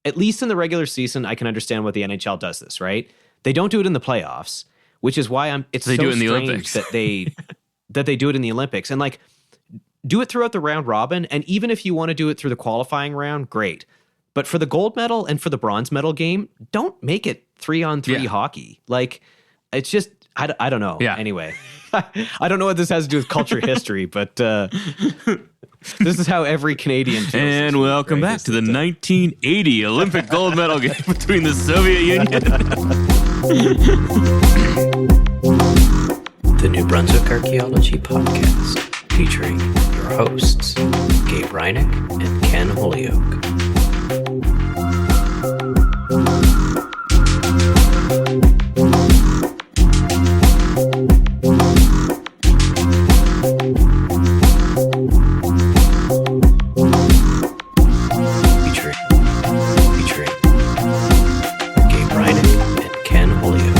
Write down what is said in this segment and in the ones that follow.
at least in the regular season, I can understand why the NHL does this, right? They don't do it in the playoffs, which is why it's they so do it in the strange Olympics. that they do it in the Olympics. And like, do it throughout the round robin. And even if you want to do it through the qualifying round, great. But for the gold medal and for the bronze medal game, don't make it 3-on-3 hockey. Like, it's just, I don't know. Yeah. Anyway, I don't know what this has to do with culture history, but this is how every Canadian feels. And welcome back to the 1980 Olympic gold medal game between the Soviet Union. The New Brunswick Archaeology Podcast, featuring your hosts, Gabe Hrynick and Ken Holyoke. Featuring Gabe Hrynick and Ken Holyoke.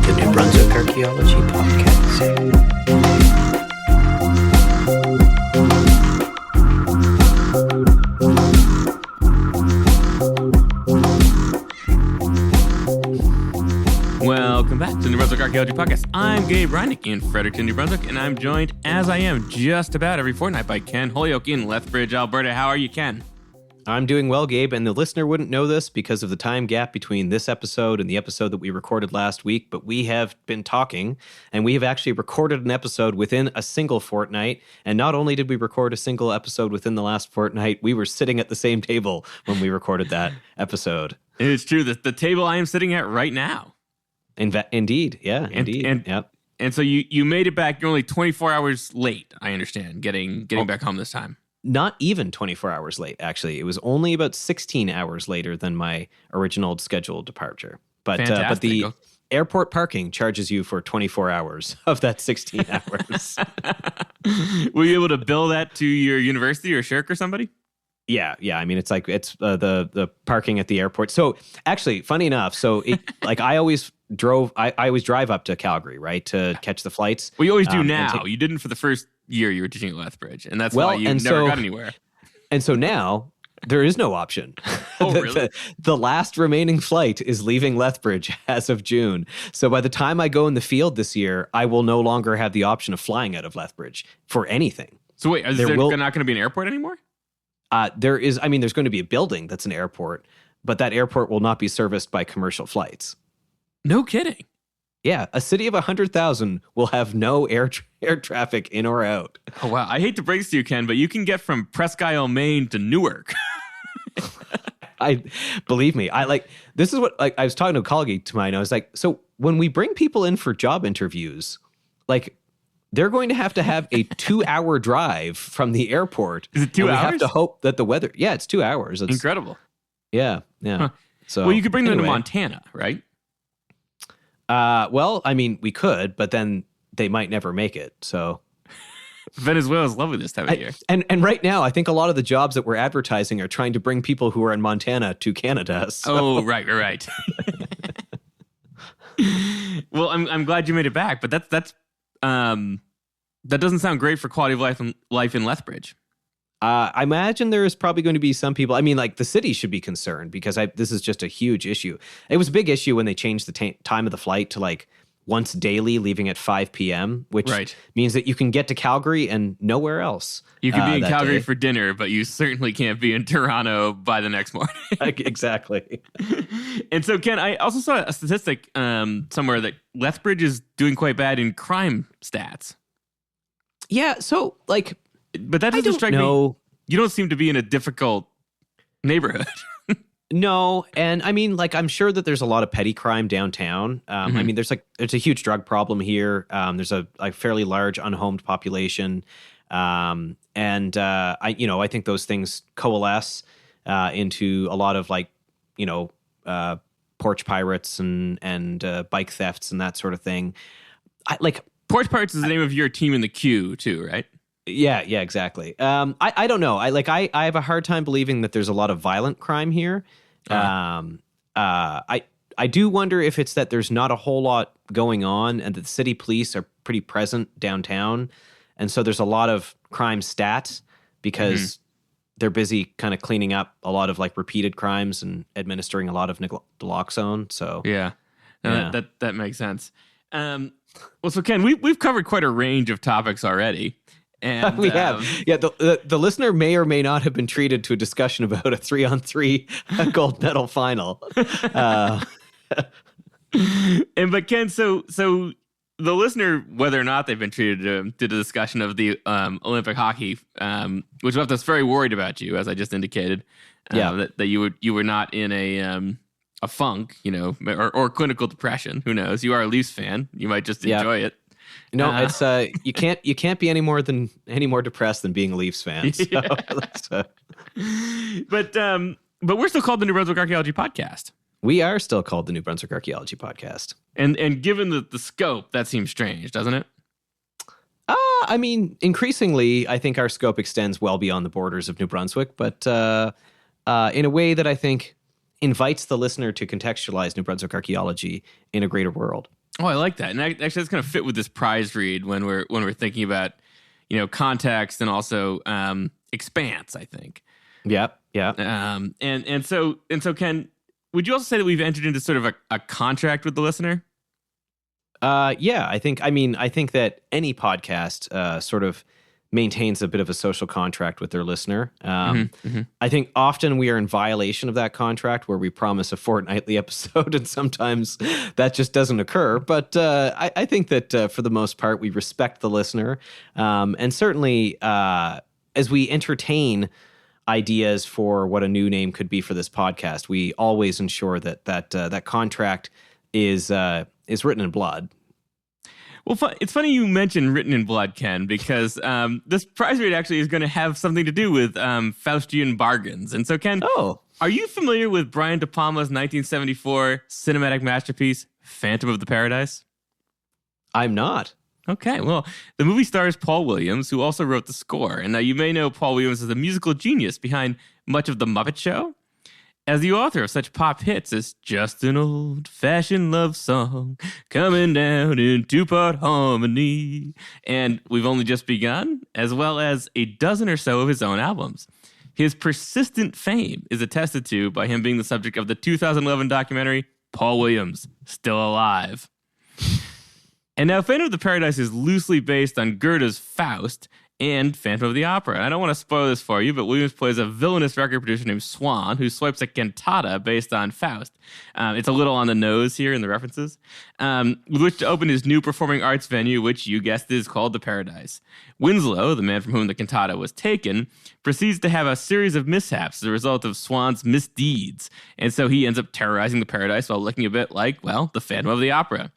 The New Brunswick Archaeology Podcast. Welcome back to the New Brunswick Archaeology Podcast. I'm Gabe Hrynick in Fredericton, New Brunswick, and I'm joined, as I am just about every fortnight, by Ken Holyoke in Lethbridge, Alberta. How are you, Ken? I'm doing well, Gabe, and the listener wouldn't know this because of the time gap between this episode and the episode that we recorded last week, but we have been talking, and we have actually recorded an episode within a single fortnight, and not only did we record a single episode within the last fortnight, we were sitting at the same table when we recorded that episode. It's true, the table I am sitting at right now. Indeed, yeah, indeed. Yep. And so you made it back. You're only 24 hours late, I understand, getting back home this time. Not even 24 hours late, actually. It was only about 16 hours later than my original scheduled departure. But the airport parking charges you for 24 hours of that 16 hours. Were you able to bill that to your university or Shirk or somebody? Yeah. I mean, it's the parking at the airport. So actually, funny enough, I always drive up to Calgary, right, to catch the flights. Well, you always do now. You didn't for the first year you were teaching at Lethbridge, and that's why you never got anywhere. And so now there is no option. Oh, really? The last remaining flight is leaving Lethbridge as of June. So by the time I go in the field this year, I will no longer have the option of flying out of Lethbridge for anything. So wait, is there not going to be an airport anymore? There's going to be a building that's an airport, but that airport will not be serviced by commercial flights. No kidding. Yeah, a city of 100,000 will have no air traffic in or out. Oh, wow. I hate to break this to you, Ken, but you can get from Presque-Isle, Maine to Newark. Believe me, this is what, I was talking to a colleague of mine. I was like, so when we bring people in for job interviews, they're going to have a 2-hour drive from the airport. Is it 2 hours? We have to hope that the weather, it's 2 hours. It's incredible. Yeah. Huh. So, well, you could bring them to Montana, right? Well, I mean, we could, but then they might never make it. So Venezuela is lovely this time of year. And right now, I think a lot of the jobs that we're advertising are trying to bring people who are in Montana to Canada. So. Oh, right. Well, I'm glad you made it back, but that doesn't sound great for quality of life in Lethbridge. I imagine there is probably going to be some people. I mean, the city should be concerned because this is just a huge issue. It was a big issue when they changed the time of the flight to once daily, leaving at 5 p.m., which means that you can get to Calgary and nowhere else. You can be in Calgary for dinner, but you certainly can't be in Toronto by the next morning. Exactly. And so, Ken, I also saw a statistic somewhere that Lethbridge is doing quite bad in crime stats. Yeah, so but that doesn't strike me. You don't seem to be in a difficult neighborhood. No, and I mean, I'm sure that there's a lot of petty crime downtown. I mean, there's a huge drug problem here. There's a fairly large unhomed population, and I think those things coalesce into a lot of porch pirates and bike thefts and that sort of thing. Porch Pirates is the name of your team in the queue too, right? Yeah, exactly. I don't know. I have a hard time believing that there's a lot of violent crime here. I I do wonder if it's that there's not a whole lot going on and that the city police are pretty present downtown. And so there's a lot of crime stats because they're busy kind of cleaning up a lot of like repeated crimes and administering a lot of naloxone. So that makes sense. Well, so Ken, we've covered quite a range of topics already. And we have. Yeah, the listener may or may not have been treated to a discussion about a 3-on-3 gold medal final. But Ken, so the listener, whether or not they've been treated to the discussion of the Olympic hockey, which left us very worried about you, as I just indicated. That you were not in a funk, or clinical depression. Who knows? You are a Leafs fan. You might just enjoy it. No, it's you can't be any more depressed than being a Leafs fan. So But we're still called the New Brunswick Archaeology Podcast. We are still called the New Brunswick Archaeology Podcast. And given the scope, that seems strange, doesn't it? I mean, increasingly, I think our scope extends well beyond the borders of New Brunswick, but in a way that I think invites the listener to contextualize New Brunswick archaeology in a greater world. Oh, I like that. And actually, that's going to fit with this prize read when we're thinking about, context and also expanse, I think. Yep. And so Ken, would you also say that we've entered into sort of a contract with the listener? Yeah, I think that any podcast sort of maintains a bit of a social contract with their listener. I think often we are in violation of that contract where we promise a fortnightly episode and sometimes that just doesn't occur. But I think that for the most part, we respect the listener. And certainly as we entertain ideas for what a new name could be for this podcast, we always ensure that contract is written in blood. Well, it's funny you mentioned written in blood, Ken, because this prize read actually is going to have something to do with Faustian bargains. And so, Ken, are you familiar with Brian De Palma's 1974 cinematic masterpiece, Phantom of the Paradise? I'm not. Okay, well, the movie stars Paul Williams, who also wrote the score. And now you may know Paul Williams as the musical genius behind much of The Muppet Show, as the author of such pop hits as Just an Old-Fashioned Love Song, Coming Down in Two-Part Harmony, and We've Only Just Begun, as well as a dozen or so of his own albums. His persistent fame is attested to by him being the subject of the 2011 documentary, Paul Williams, Still Alive. And now Phantom of the Paradise is loosely based on Goethe's Faust and Phantom of the Opera. And I don't want to spoil this for you, but Williams plays a villainous record producer named Swan who swipes a cantata based on Faust. It's a little on the nose here in the references, with which to open his new performing arts venue, which you guessed is called the Paradise. Winslow, the man from whom the cantata was taken, proceeds to have a series of mishaps as a result of Swan's misdeeds. And so he ends up terrorizing the Paradise while looking a bit like, well, the Phantom of the Opera.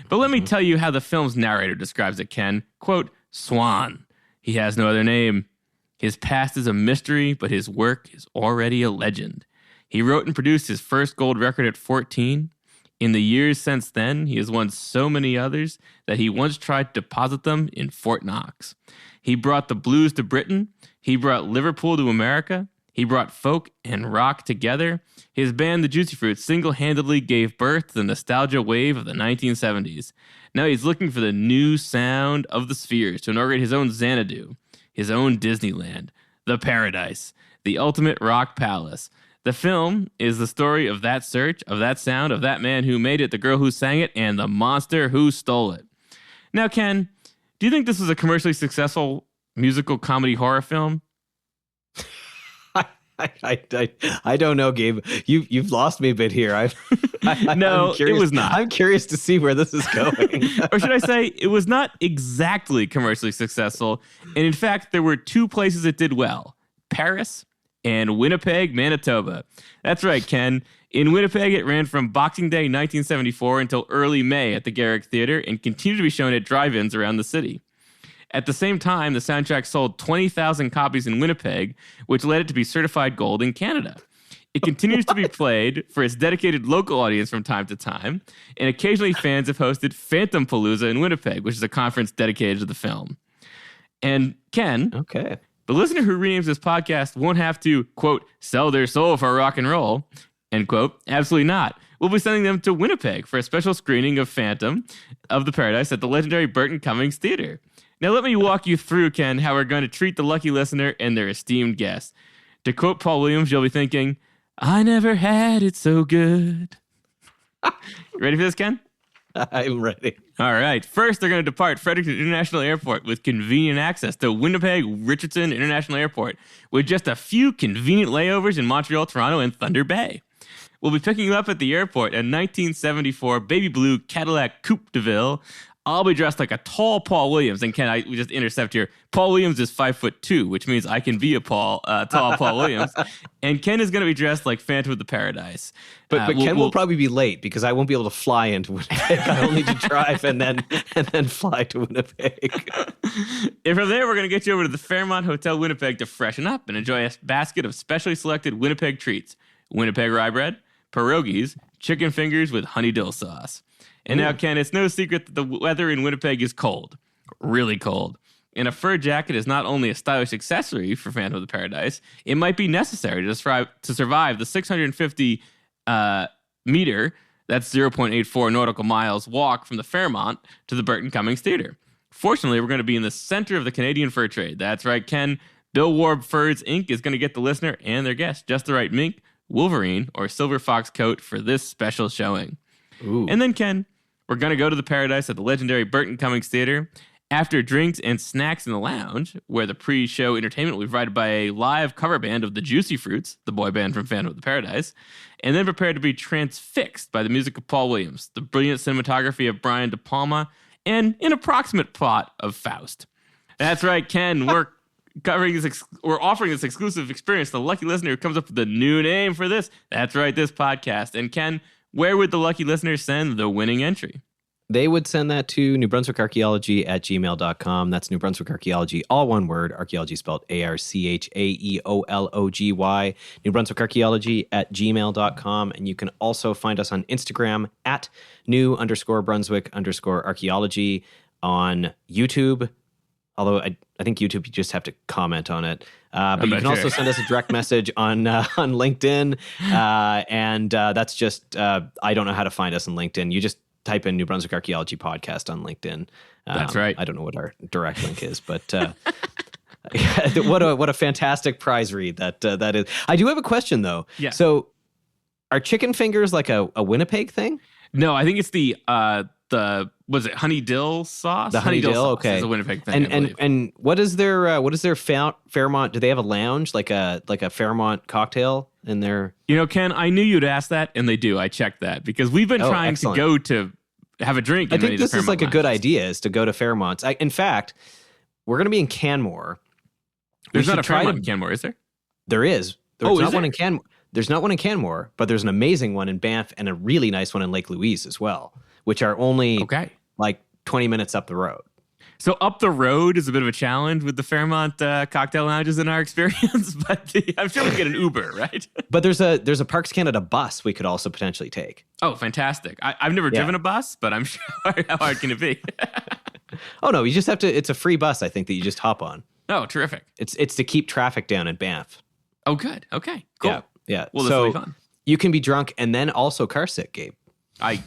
But let me tell you how the film's narrator describes it, Ken. Quote, Swan. He has no other name. His past is a mystery, but his work is already a legend. He wrote and produced his first gold record at 14. In the years since then, he has won so many others that he once tried to deposit them in Fort Knox. He brought the blues to Britain. He brought Liverpool to America. He brought folk and rock together. His band, the Juicy Fruits, single-handedly gave birth to the nostalgia wave of the 1970s. Now he's looking for the new sound of the spheres to inaugurate his own Xanadu, his own Disneyland, the Paradise, the ultimate rock palace. The film is the story of that search, of that sound, of that man who made it, the girl who sang it, and the monster who stole it. Now, Ken, do you think this was a commercially successful musical comedy horror film? I don't know, Gabe. You've lost me a bit here. No, it was not. I'm curious to see where this is going. Or should I say, it was not exactly commercially successful. And in fact, there were two places it did well: Paris and Winnipeg, Manitoba. That's right, Ken. In Winnipeg, it ran from Boxing Day 1974 until early May at the Garrick Theatre and continued to be shown at drive-ins around the city. At the same time, the soundtrack sold 20,000 copies in Winnipeg, which led it to be certified gold in Canada. It continues to be played for its dedicated local audience from time to time, and occasionally fans have hosted Phantom Palooza in Winnipeg, which is a conference dedicated to the film. And Ken, the listener who renames this podcast won't have to, quote, sell their soul for rock and roll, end quote. Absolutely not. we'll be sending them to Winnipeg for a special screening of Phantom of the Paradise at the legendary Burton Cummings Theater. Now, let me walk you through, Ken, how we're going to treat the lucky listener and their esteemed guest. To quote Paul Williams, you'll be thinking, I never had it so good. Ready for this, Ken? I'm ready. All right. First, they're going to depart Fredericton International Airport with convenient access to Winnipeg Richardson International Airport with just a few convenient layovers in Montreal, Toronto, and Thunder Bay. We'll be picking you up at the airport a 1974 baby blue Cadillac Coupe de Ville. I'll be dressed like a tall Paul Williams. And Ken, we just intercept here. Paul Williams is 5'2", which means I can be a tall Paul Williams. And Ken is going to be dressed like Phantom of the Paradise. But Ken will probably be late because I won't be able to fly into Winnipeg. I'll need to drive and then fly to Winnipeg. And from there, we're going to get you over to the Fairmont Hotel Winnipeg to freshen up and enjoy a basket of specially selected Winnipeg treats. Winnipeg rye bread, pierogies, chicken fingers with honey dill sauce. And now, Ken, it's no secret that the weather in Winnipeg is cold, really cold. And a fur jacket is not only a stylish accessory for Phantom of the Paradise, it might be necessary to survive the 650 meter, that's 0.84 nautical miles, walk from the Fairmont to the Burton Cummings Theater. Fortunately, we're going to be in the center of the Canadian fur trade. That's right, Ken. Bill Warb Furs Inc. is going to get the listener and their guest just the right mink, Wolverine, or silver fox coat for this special showing. Ooh. And then, Ken, we're going to go to the Paradise at the legendary Burton Cummings Theater. After drinks and snacks in the lounge, where the pre-show entertainment will be provided by a live cover band of the Juicy Fruits, the boy band from Phantom of the Paradise, and then prepare to be transfixed by the music of Paul Williams, the brilliant cinematography of Brian De Palma, and an approximate plot of Faust. That's right, Ken. We're offering this exclusive experience to the lucky listener who comes up with a new name for this. That's right, this podcast. And Ken, where would the lucky listeners send the winning entry? They would send that to newbrunswickarchaeology@gmail.com. That's New Brunswick Archaeology, all one word. Archaeology spelled ARCHAEOLOGY. newbrunswickarchaeology@gmail.com. And you can also find us on Instagram at new_Brunswick_archaeology, on YouTube. Although I think YouTube, you just have to comment on it. But you can also send us a direct message on LinkedIn. And that's just, I don't know how to find us on LinkedIn. You just type in New Brunswick Archaeology Podcast on LinkedIn. That's right. I don't know what our direct link is, but what a fantastic prize read that is. I do have a question, though. Yeah. So are chicken fingers like a Winnipeg thing? No, I think it's the was it honey dill sauce? The honey dill, okay. Is a Winnipeg thing. And what is their Fairmont? Do they have a lounge like a Fairmont cocktail in there? You know, Ken, I knew you'd ask that, and they do. I checked that because we've been trying to go to have a drink. I think this is like a good idea, is to go to Fairmont's. In fact, we're going to be in Canmore. There's not a Fairmont in Canmore, is there? There is. There's not one in Canmore. There's not one in Canmore, but there's an amazing one in Banff and a really nice one in Lake Louise as well, which are only like 20 minutes up the road. So up the road is a bit of a challenge with the Fairmont cocktail lounges in our experience, but I'm sure we can get an Uber, right? But there's a Parks Canada bus we could also potentially take. Oh, fantastic. I've never driven a bus, but I'm sure how hard can it be? Oh, no, you just have to, it's a free bus, I think, that you just hop on. Oh, terrific. It's to keep traffic down in Banff. Oh, good. Okay, cool. Yeah. Well, this will be fun. You can be drunk and then also car sick, Gabe. I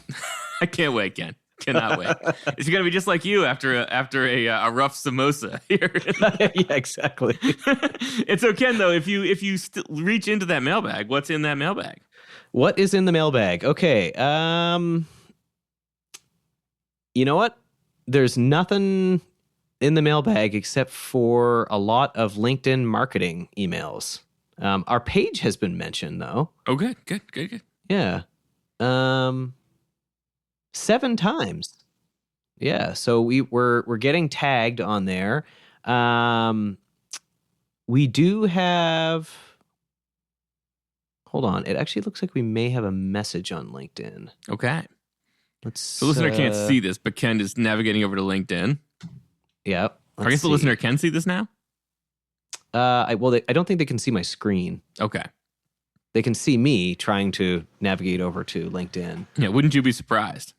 can't wait, Ken. Cannot wait. It's going to be just like you after a rough samosa here. Yeah, exactly. It's so, Ken, though, if you reach into that mailbag, what's in that mailbag? What is in the mailbag? Okay. You know what? There's nothing in the mailbag except for a lot of LinkedIn marketing emails. Our page has been mentioned, though. Oh, good. Yeah. 7 times. Yeah, so we're getting tagged on there. We do have. Hold on. It actually looks like we may have a message on LinkedIn. Okay. The listener can't see this, but Ken is navigating over to LinkedIn. Yeah. I guess the listener can see this now? I don't think they can see my screen. Okay. They can see me trying to navigate over to LinkedIn. Yeah, wouldn't you be surprised?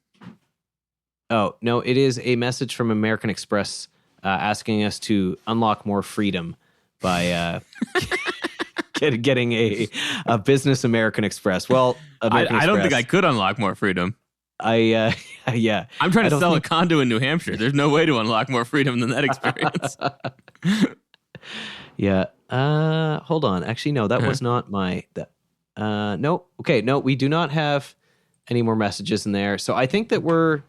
Oh, no, it is a message from American Express asking us to unlock more freedom by getting a business American Express. Well, American I don't think Express, I could unlock more freedom. yeah. I'm trying I to don't sell think- a condo in New Hampshire. There's no way to unlock more freedom than that experience. Yeah. Hold on. Actually, no, that was not my. No. Okay. No, we do not have any more messages in there. So I think that we're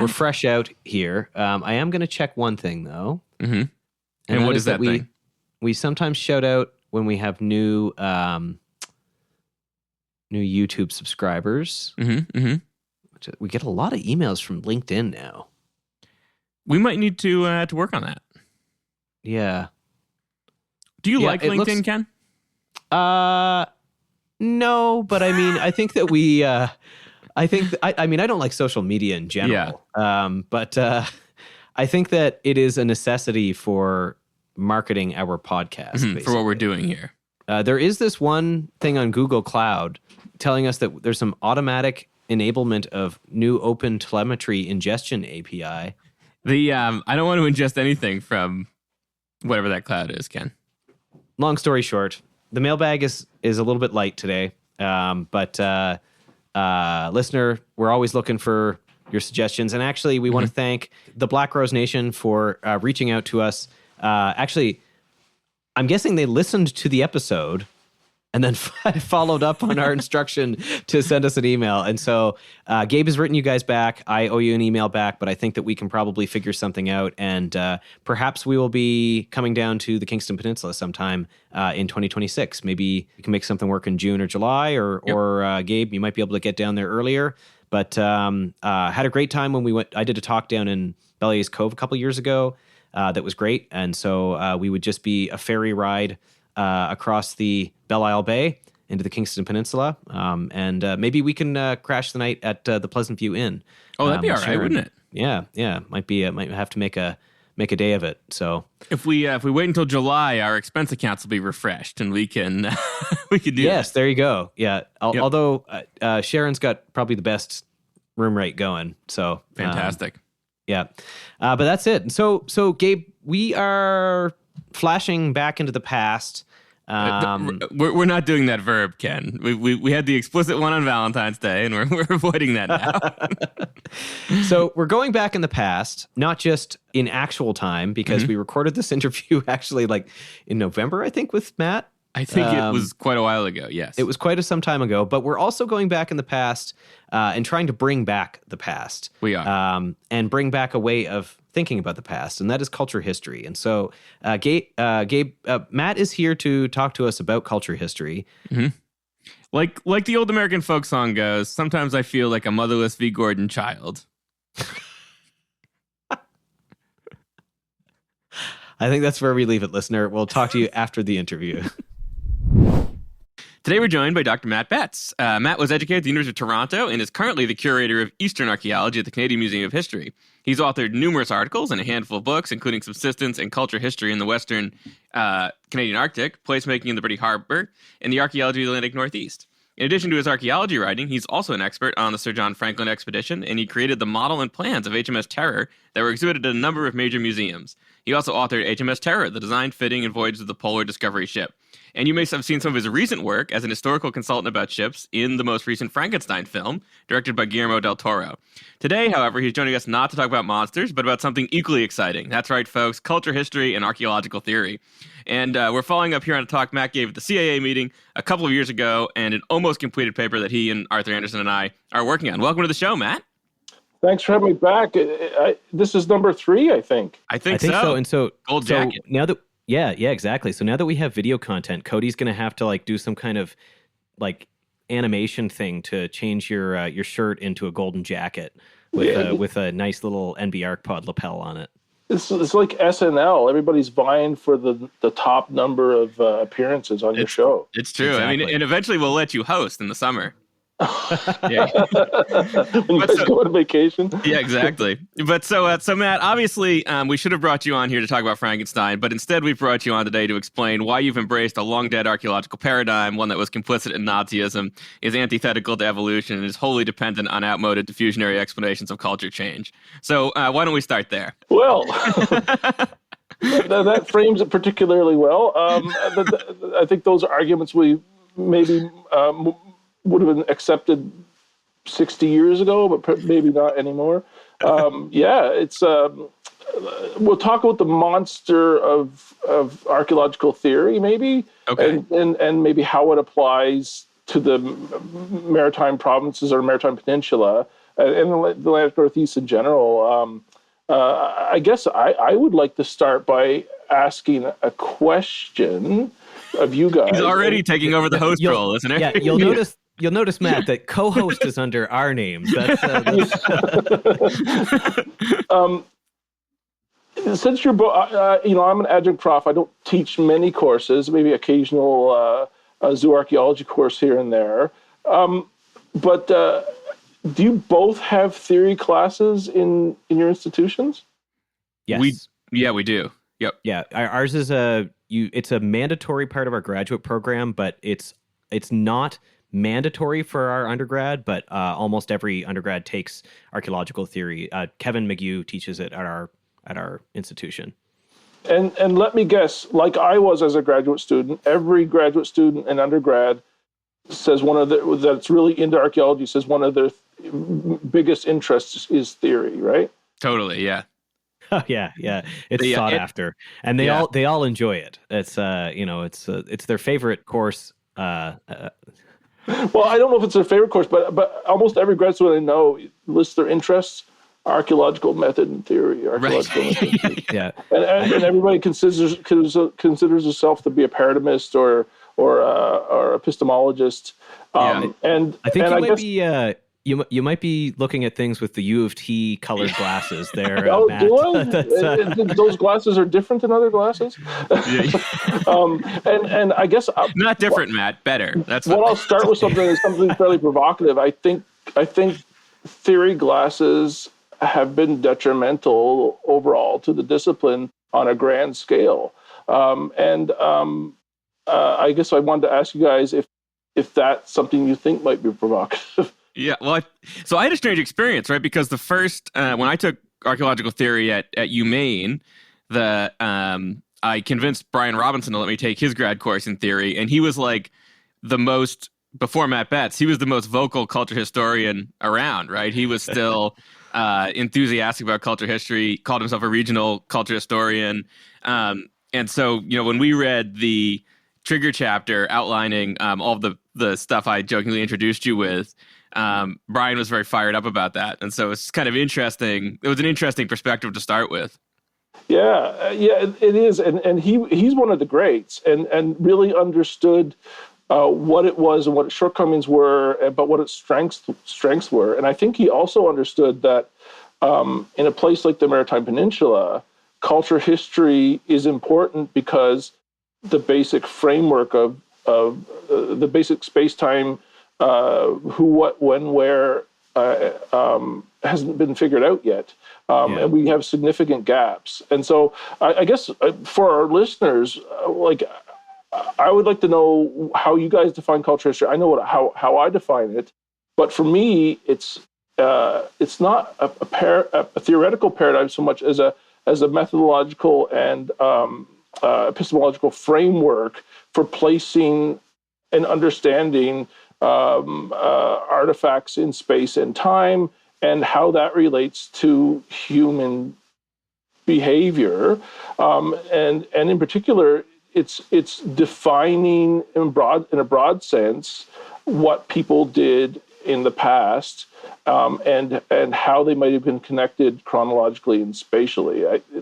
fresh out here. I am going to check one thing though. Mm-hmm. And what is that thing? We sometimes shout out when we have new YouTube subscribers. Mm-hmm. Mm-hmm. We get a lot of emails from LinkedIn now. We might need to work on that. Yeah. Do you like LinkedIn, Ken? No, but I mean, I think that we. I mean, I don't like social media in general. Yeah. But I think that it is a necessity for marketing our podcast for what we're doing here. There is this one thing on Google Cloud telling us that there's some automatic enablement of new open telemetry ingestion API. I don't want to ingest anything from whatever that cloud is, Ken. Long story short, the mailbag is a little bit light today. But listener, we're always looking for your suggestions. And actually, we want to thank the Black Rose Nation for reaching out to us. Actually, I'm guessing they listened to the episode and then followed up on our instruction to send us an email. And so Gabe has written you guys back. I owe you an email back, but I think that we can probably figure something out. And perhaps we will be coming down to the Kingston Peninsula sometime in 2026. Maybe we can make something work in June or July, or Gabe, you might be able to get down there earlier. But had a great time when we went. I did a talk down in Bellier's Cove a couple years ago. That was great. And so we would just be a ferry ride across the Belle Isle Bay into the Kingston Peninsula. And maybe we can crash the night at the Pleasant View Inn. Oh, that'd be all right, wouldn't it? Yeah. Might have to make a day of it. So if we wait until July, our expense accounts will be refreshed and we can do Yes, that. there you go. Yeah. Although Sharon's got probably the best room rate going. So fantastic. Yeah. But that's it. So Gabe, we are flashing back into the past. We're not doing that verb, Ken. We had the explicit one on Valentine's Day, and we're avoiding that now. So we're going back in the past, not just in actual time, because we recorded this interview actually like in November, I think, with Matt. I think it was quite a while ago, yes. It was quite some time ago, but we're also going back in the past and trying to bring back the past. We are. And bring back a way of thinking about the past, and that is culture history. And so Gabe, Matt is here to talk to us about culture history. Mm-hmm. Like the old American folk song goes, sometimes I feel like a motherless V. Gordon child. I think that's where we leave it, listener. We'll talk to you after the interview. Today we're joined by Dr. Matt Betts. Matt was educated at the University of Toronto and is currently the curator of Eastern Archaeology at the Canadian Museum of History. He's authored numerous articles and a handful of books, including Subsistence and Culture History in the Western Canadian Arctic, Placemaking in the British Harbour, and the Archaeology of the Atlantic Northeast. In addition to his archaeology writing, he's also an expert on the Sir John Franklin expedition, and he created the model and plans of HMS Terror that were exhibited at a number of major museums. He also authored HMS Terror, the design, fitting, and voyage of the Polar Discovery ship. And you may have seen some of his recent work as an historical consultant about ships in the most recent Frankenstein film, directed by Guillermo del Toro. Today, however, he's joining us not to talk about monsters, but about something equally exciting. That's right, folks, culture history and archaeological theory. And we're following up here on a talk Matt gave at the CAA meeting a couple of years ago, and an almost completed paper that he and Arthur Anderson and I are working on. Welcome to the show, Matt. Thanks for having me back. This is number 3, I think. I think so. And so Gold jacket. Now that yeah, exactly. So now that we have video content, Cody's going to have to do some kind of animation thing to change your shirt into a golden jacket with a nice little NB Pod lapel on it. It's like SNL. Everybody's vying for the top number of appearances on your show. It's true. Exactly. I mean, and eventually we'll let you host in the summer. Yeah. When you guys go on vacation. Yeah, exactly. But so Matt, obviously, we should have brought you on here to talk about Frankenstein, but instead we brought you on today to explain why you've embraced a long-dead archaeological paradigm, one that was complicit in Nazism, is antithetical to evolution, and is wholly dependent on outmoded diffusionary explanations of culture change. So why don't we start there? Well, that frames it particularly well. I think those arguments we maybe would have been accepted 60 years ago, but maybe not anymore. It's we'll talk about the monster of archaeological theory, maybe, Okay. and maybe how it applies to the maritime provinces or maritime peninsula and the Atlantic Northeast in general. I guess I would like to start by asking a question of you guys. He's already taking over the host role, isn't it? Yeah, you'll notice, Matt, that co-host is under our names. That's since you're I'm an adjunct prof. I don't teach many courses, maybe occasional zoo archaeology course here and there. But do you both have theory classes in your institutions? yes. We do. Yep. Yeah, ours is it's a mandatory part of our graduate program, but it's not mandatory for our undergrad, but almost every undergrad takes archaeological theory. Kevin McGew teaches it at our institution. And let me guess, like I was as a graduate student, every graduate student and undergrad says that's really into archaeology says one of their biggest interests is theory, right? Totally. Yeah. yeah. It's sought after, and they all enjoy it. It's it's their favorite course. Well, I don't know if it's their favorite course, but almost every grad student I know lists their interests: archaeological method and theory, archaeological method and theory. Yeah, and everybody considers herself to be a paradigmist or epistemologist. And I think guess, you might be looking at things with the U of T colored glasses there. Oh, Matt. do I? Those glasses are different than other glasses. And I guess not different, Matt. Better. That's what I'll start with something fairly provocative. I think theory glasses have been detrimental overall to the discipline on a grand scale. I guess I wanted to ask you guys if that's something you think might be provocative. Yeah, well, so I had a strange experience, right? Because the first, when I took archaeological theory at UMaine, I convinced Brian Robinson to let me take his grad course in theory, and he was like before Matt Betts, he was the most vocal culture historian around, right? He was still enthusiastic about culture history, called himself a regional culture historian. And so, when we read the trigger chapter outlining all of the stuff I jokingly introduced you with, Brian was very fired up about that. And so it's kind of interesting. It was an interesting perspective to start with. Yeah, it is. And he's one of the greats and really understood what it was and what its shortcomings were, but what its strengths were. And I think he also understood that in a place like the Maritime Peninsula, culture history is important because the basic framework of the basic space-time, who, what, when, where, hasn't been figured out yet. And we have significant gaps. And so I guess for our listeners, I would like to know how you guys define culture history. I know how I define it, but for me, it's not a theoretical paradigm so much as a methodological and epistemological framework for placing and understanding artifacts in space and time and how that relates to human behavior, and in particular, it's defining in a broad sense what people did in the past, and how they might have been connected chronologically and spatially.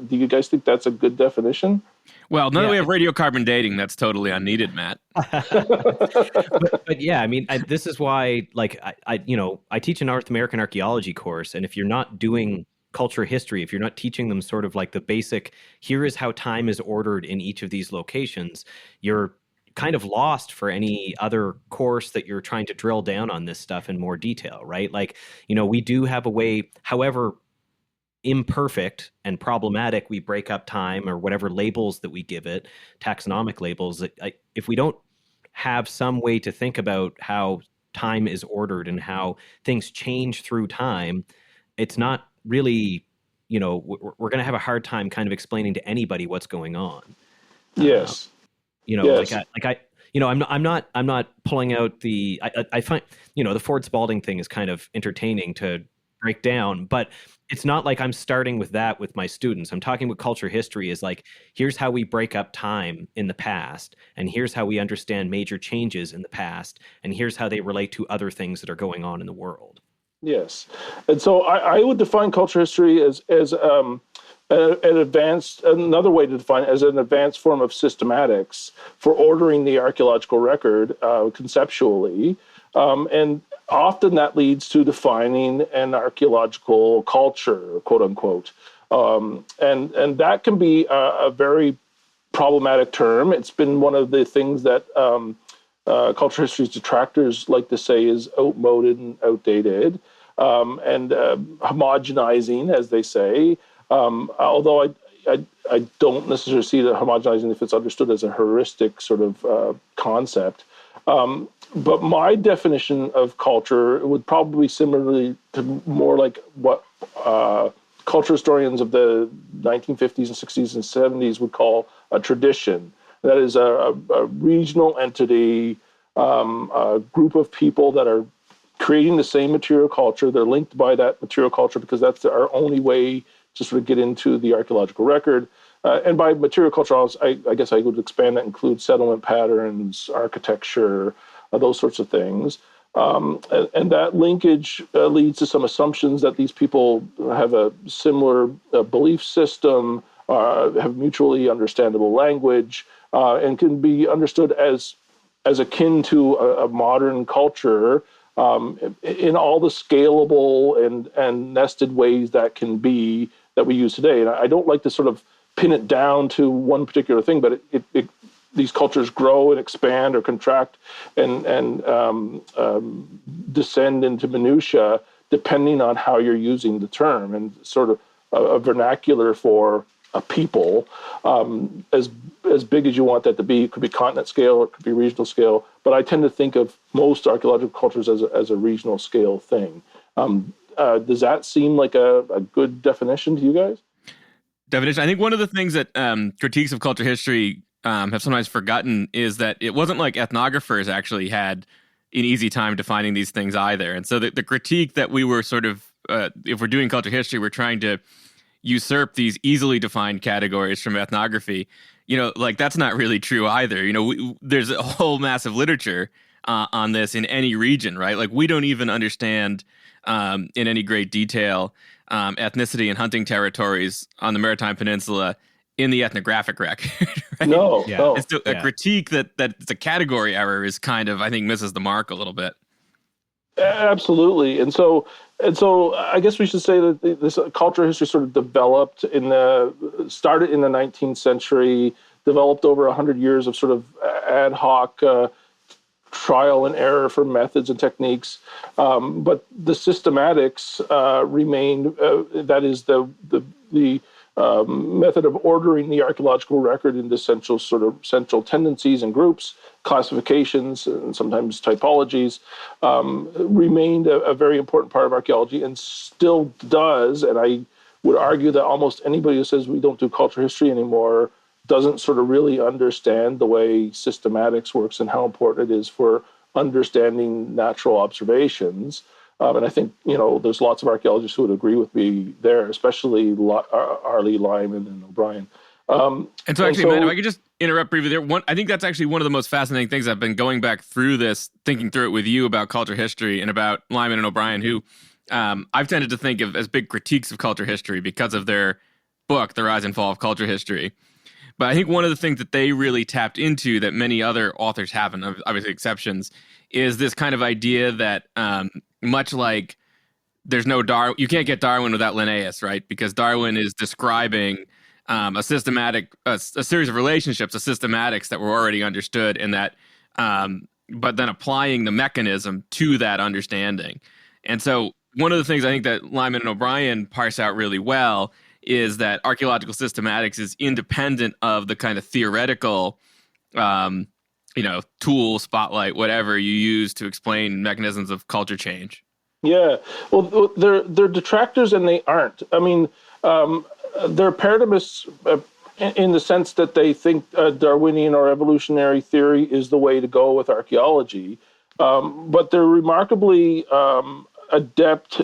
Do you guys think that's a good definition? Well, now that we have radiocarbon dating, that's totally unneeded, Matt. but yeah, I mean, this is why, I teach a North American archaeology course, and if you're not doing culture history, if you're not teaching them sort of like the basic, here is how time is ordered in each of these locations, you're kind of lost for any other course that you're trying to drill down on this stuff in more detail, right? We do have a way, however imperfect and problematic we break up time or whatever labels that we give it, taxonomic labels, if we don't have some way to think about how time is ordered and how things change through time, it's not really we're going to have a hard time kind of explaining to anybody what's going on. Yes. Yes. I'm not pulling out I find, the Ford Spalding thing is kind of entertaining to break down, but it's not like I'm starting with that with my students. I'm talking with culture history is like, here's how we break up time in the past, and here's how we understand major changes in the past, and here's how they relate to other things that are going on in the world. Yes. And so I would define culture history as another way to define it as an advanced form of systematics for ordering the archaeological record conceptually. And often that leads to defining an archaeological culture, quote unquote. And that can be a very problematic term. It's been one of the things that culture history's detractors like to say is outmoded and outdated, and homogenizing, as they say. Although I don't necessarily see that homogenizing if it's understood as a heuristic sort of concept. But my definition of culture would probably be similarly to more like what culture historians of the 1950s and 60s and 70s would call a tradition. That is a regional entity, a group of people that are creating the same material culture. They're linked by that material culture because that's our only way to sort of get into the archaeological record. And by material culture, I guess I would expand that, include settlement patterns, architecture, those sorts of things. And that linkage leads to some assumptions that these people have a similar belief system, have mutually understandable language, and can be understood as akin to a modern culture in all the scalable and nested ways that can be that we use today. And I don't like to sort of pin it down to one particular thing, but these cultures grow and expand or contract and descend into minutia depending on how you're using the term, and sort of a vernacular for a people as big as you want that to be. It could be continent scale, or it could be regional scale, but I tend to think of most archaeological cultures as a regional scale thing. Does that seem like a good definition to you guys? Definition. I think one of the things that critiques of culture history have sometimes forgotten is that it wasn't like ethnographers actually had an easy time defining these things either. And so the critique that we were sort of, if we're doing culture history, we're trying to usurp these easily defined categories from ethnography. Like that's not really true either. There's a whole massive literature on this in any region, right? Like we don't even understand in any great detail ethnicity and hunting territories on the Maritime Peninsula in the ethnographic record. Right? No. It's a critique that it's a category error is kind of, I think, misses the mark a little bit. Absolutely. And so I guess we should say that this cultural history sort of started in the 19th century, developed over 100 years of sort of ad hoc trial and error for methods and techniques. But the systematics remained, that is the method of ordering the archaeological record into central tendencies and groups, classifications, and sometimes typologies, remained a very important part of archaeology and still does. And I would argue that almost anybody who says we don't do cultural history anymore doesn't sort of really understand the way systematics works and how important it is for understanding natural observations. And I think, there's lots of archaeologists who would agree with me there, especially Lyman and O'Brien. And so, man, if I could just interrupt briefly there. I think that's actually one of the most fascinating things. I've been going back through this, thinking through it with you about culture history and about Lyman and O'Brien, who I've tended to think of as big critiques of culture history because of their book, The Rise and Fall of Culture History. But I think one of the things that they really tapped into that many other authors haven't, obviously exceptions, is this kind of idea that much like there's no Darwin, you can't get Darwin without Linnaeus, right? Because Darwin is describing a series of relationships, a systematics that were already understood, and that, but then applying the mechanism to that understanding. And so one of the things I think that Lyman and O'Brien parse out really well is that archaeological systematics is independent of the kind of theoretical, tool, spotlight, whatever you use to explain mechanisms of culture change. Yeah, well, they're detractors and they aren't. I mean, they're paradigmists in the sense that they think Darwinian or evolutionary theory is the way to go with archaeology. But they're remarkably adept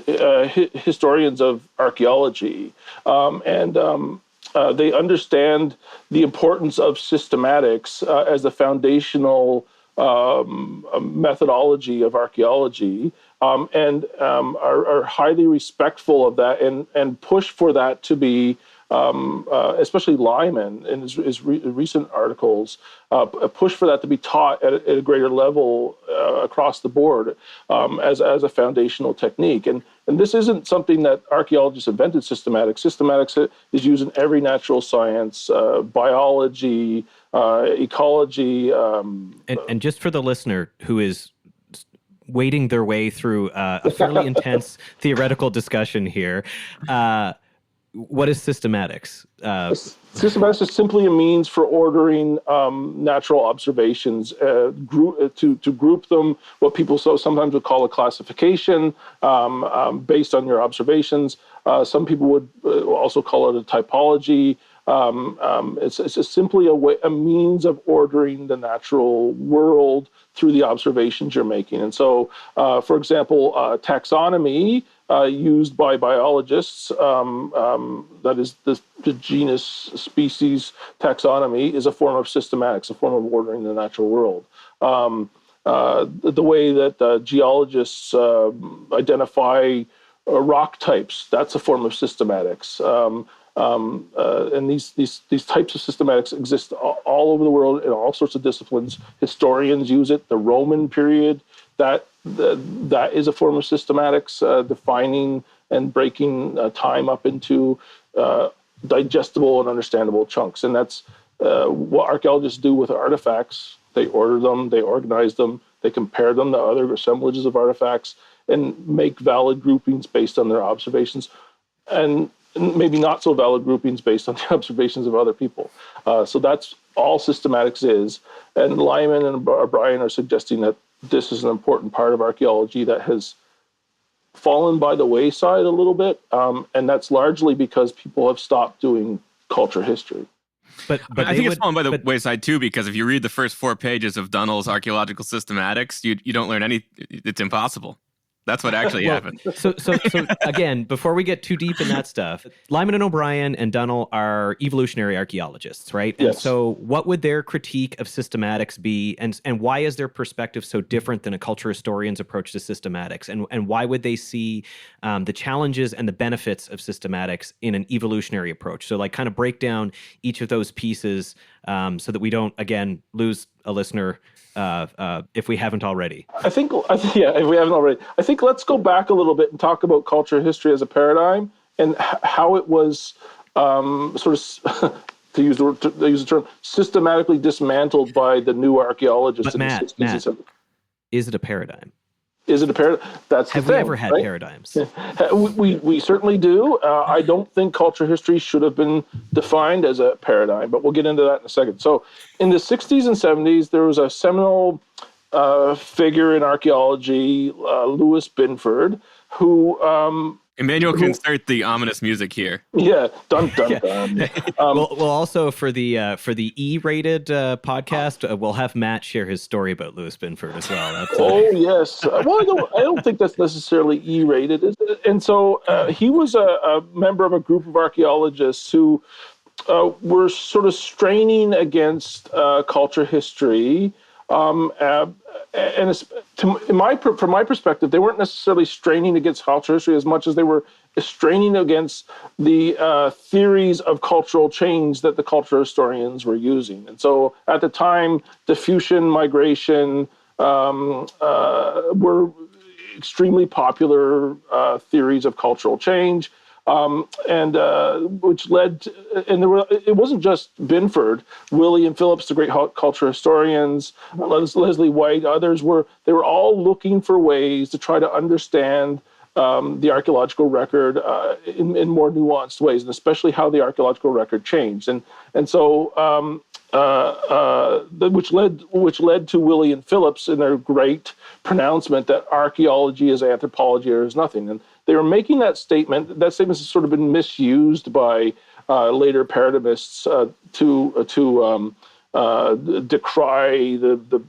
historians of archaeology. They understand the importance of systematics as the foundational methodology of archaeology, and are highly respectful of that and push for that to be, especially Lyman in his recent articles, push for that to be taught at a greater level across the board as a foundational technique. And this isn't something that archaeologists invented. Systematics is used in every natural science, biology, ecology. And just for the listener who is wading their way through a fairly intense theoretical discussion here, what is systematics? Systematics is simply a means for ordering natural observations, to group them, what people sometimes would call a classification, based on your observations. Some people would also call it a typology. It's just simply a means of ordering the natural world through the observations you're making. And so, for example, taxonomy used by biologists, that is the genus species taxonomy, is a form of systematics, a form of ordering the natural world. The way that geologists identify rock types, that's a form of systematics. And these types of systematics exist all over the world in all sorts of disciplines. Historians use it. The Roman period, that is a form of systematics, defining and breaking time up into digestible and understandable chunks. And that's what archaeologists do with artifacts. They order them, they organize them, they compare them to other assemblages of artifacts, and make valid groupings based on their observations, and maybe not so valid groupings based on the observations of other people. So that's all systematics is. And Lyman and Brian are suggesting that this is an important part of archaeology that has fallen by the wayside a little bit. And that's largely because people have stopped doing culture history. But I think it's fallen by the wayside too, because if you read the first 4 pages of Dunnell's archaeological systematics, you don't learn any. It's impossible. That's what actually happened. So again, before we get too deep in that stuff, Lyman and O'Brien and Dunnell are evolutionary archaeologists, right? And Yes. so what would their critique of systematics be, and why is their perspective so different than a culture historian's approach to systematics? And why would they see the challenges and the benefits of systematics in an evolutionary approach? So like kind of break down each of those pieces so that we don't, again, lose a listener if we haven't already. If we haven't already, I think let's go back a little bit and talk about culture history as a paradigm and how it was sort of, to use the term, systematically dismantled by the new archaeologists in the 60s and 70s. Is it a paradigm? Is it a paradigm? That's Have the thing, we ever had right? paradigms? We certainly do. I don't think culture history should have been defined as a paradigm, but we'll get into that in a second. So in the 60s and 70s, there was a seminal figure in archaeology, Louis Binford, who... Emanuel can start the ominous music here. Yeah, dun dun dun. Well, also for the E-rated podcast, we'll have Matt share his story about Louis Binford as well. That's, Yes. Well, I don't think that's necessarily E-rated, is it? And so he was a member of a group of archaeologists who were sort of straining against culture history. And from my perspective, they weren't necessarily straining against culture history as much as they were straining against the theories of cultural change that the culture historians were using. And so at the time, diffusion, migration were extremely popular theories of cultural change. Which led to, it wasn't just Binford, William Phillips, the great culture historians, Leslie White, others they were all looking for ways to try to understand the archaeological record in more nuanced ways, and especially how the archaeological record changed. And so which led to William Phillips in their great pronouncement that archaeology is anthropology or is nothing. And they were making that statement. That statement has sort of been misused by later paradigmists to decry the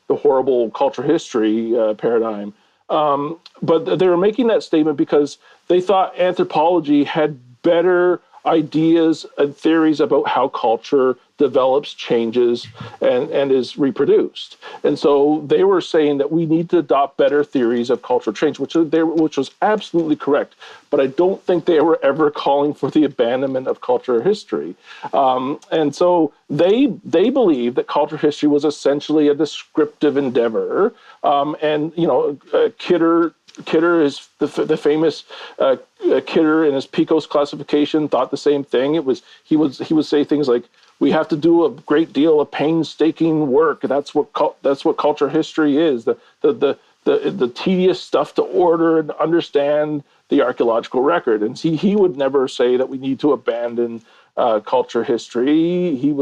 horrible culture history paradigm. But they were making that statement because they thought anthropology had better ideas and theories about how culture develops, changes, and is reproduced. And so they were saying that we need to adopt better theories of cultural change, which was absolutely correct. But I don't think they were ever calling for the abandonment of cultural history. And so they believed that cultural history was essentially a descriptive endeavor. And Kidder is the famous Kidder in his Picos classification thought the same thing. He would say things like, we have to do a great deal of painstaking work. That's what culture history is. The tedious stuff to order and understand the archaeological record. And he would never say that we need to abandon culture history.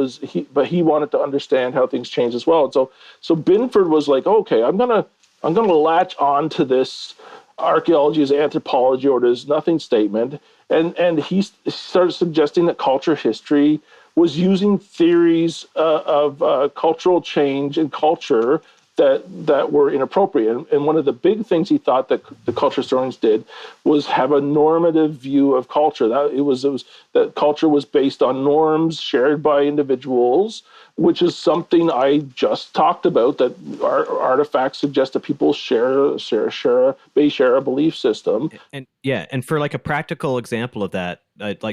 But he wanted to understand how things change as well. And so Binford was like, okay, I'm gonna latch on to this archaeology as anthropology or this nothing statement, and he started suggesting that culture history was using theories of cultural change and culture that were inappropriate. And one of the big things he thought that the culture historians did was have a normative view of culture. That culture was based on norms shared by individuals, which is something I just talked about, that our artifacts suggest that people share a belief system. And for like a practical example of that,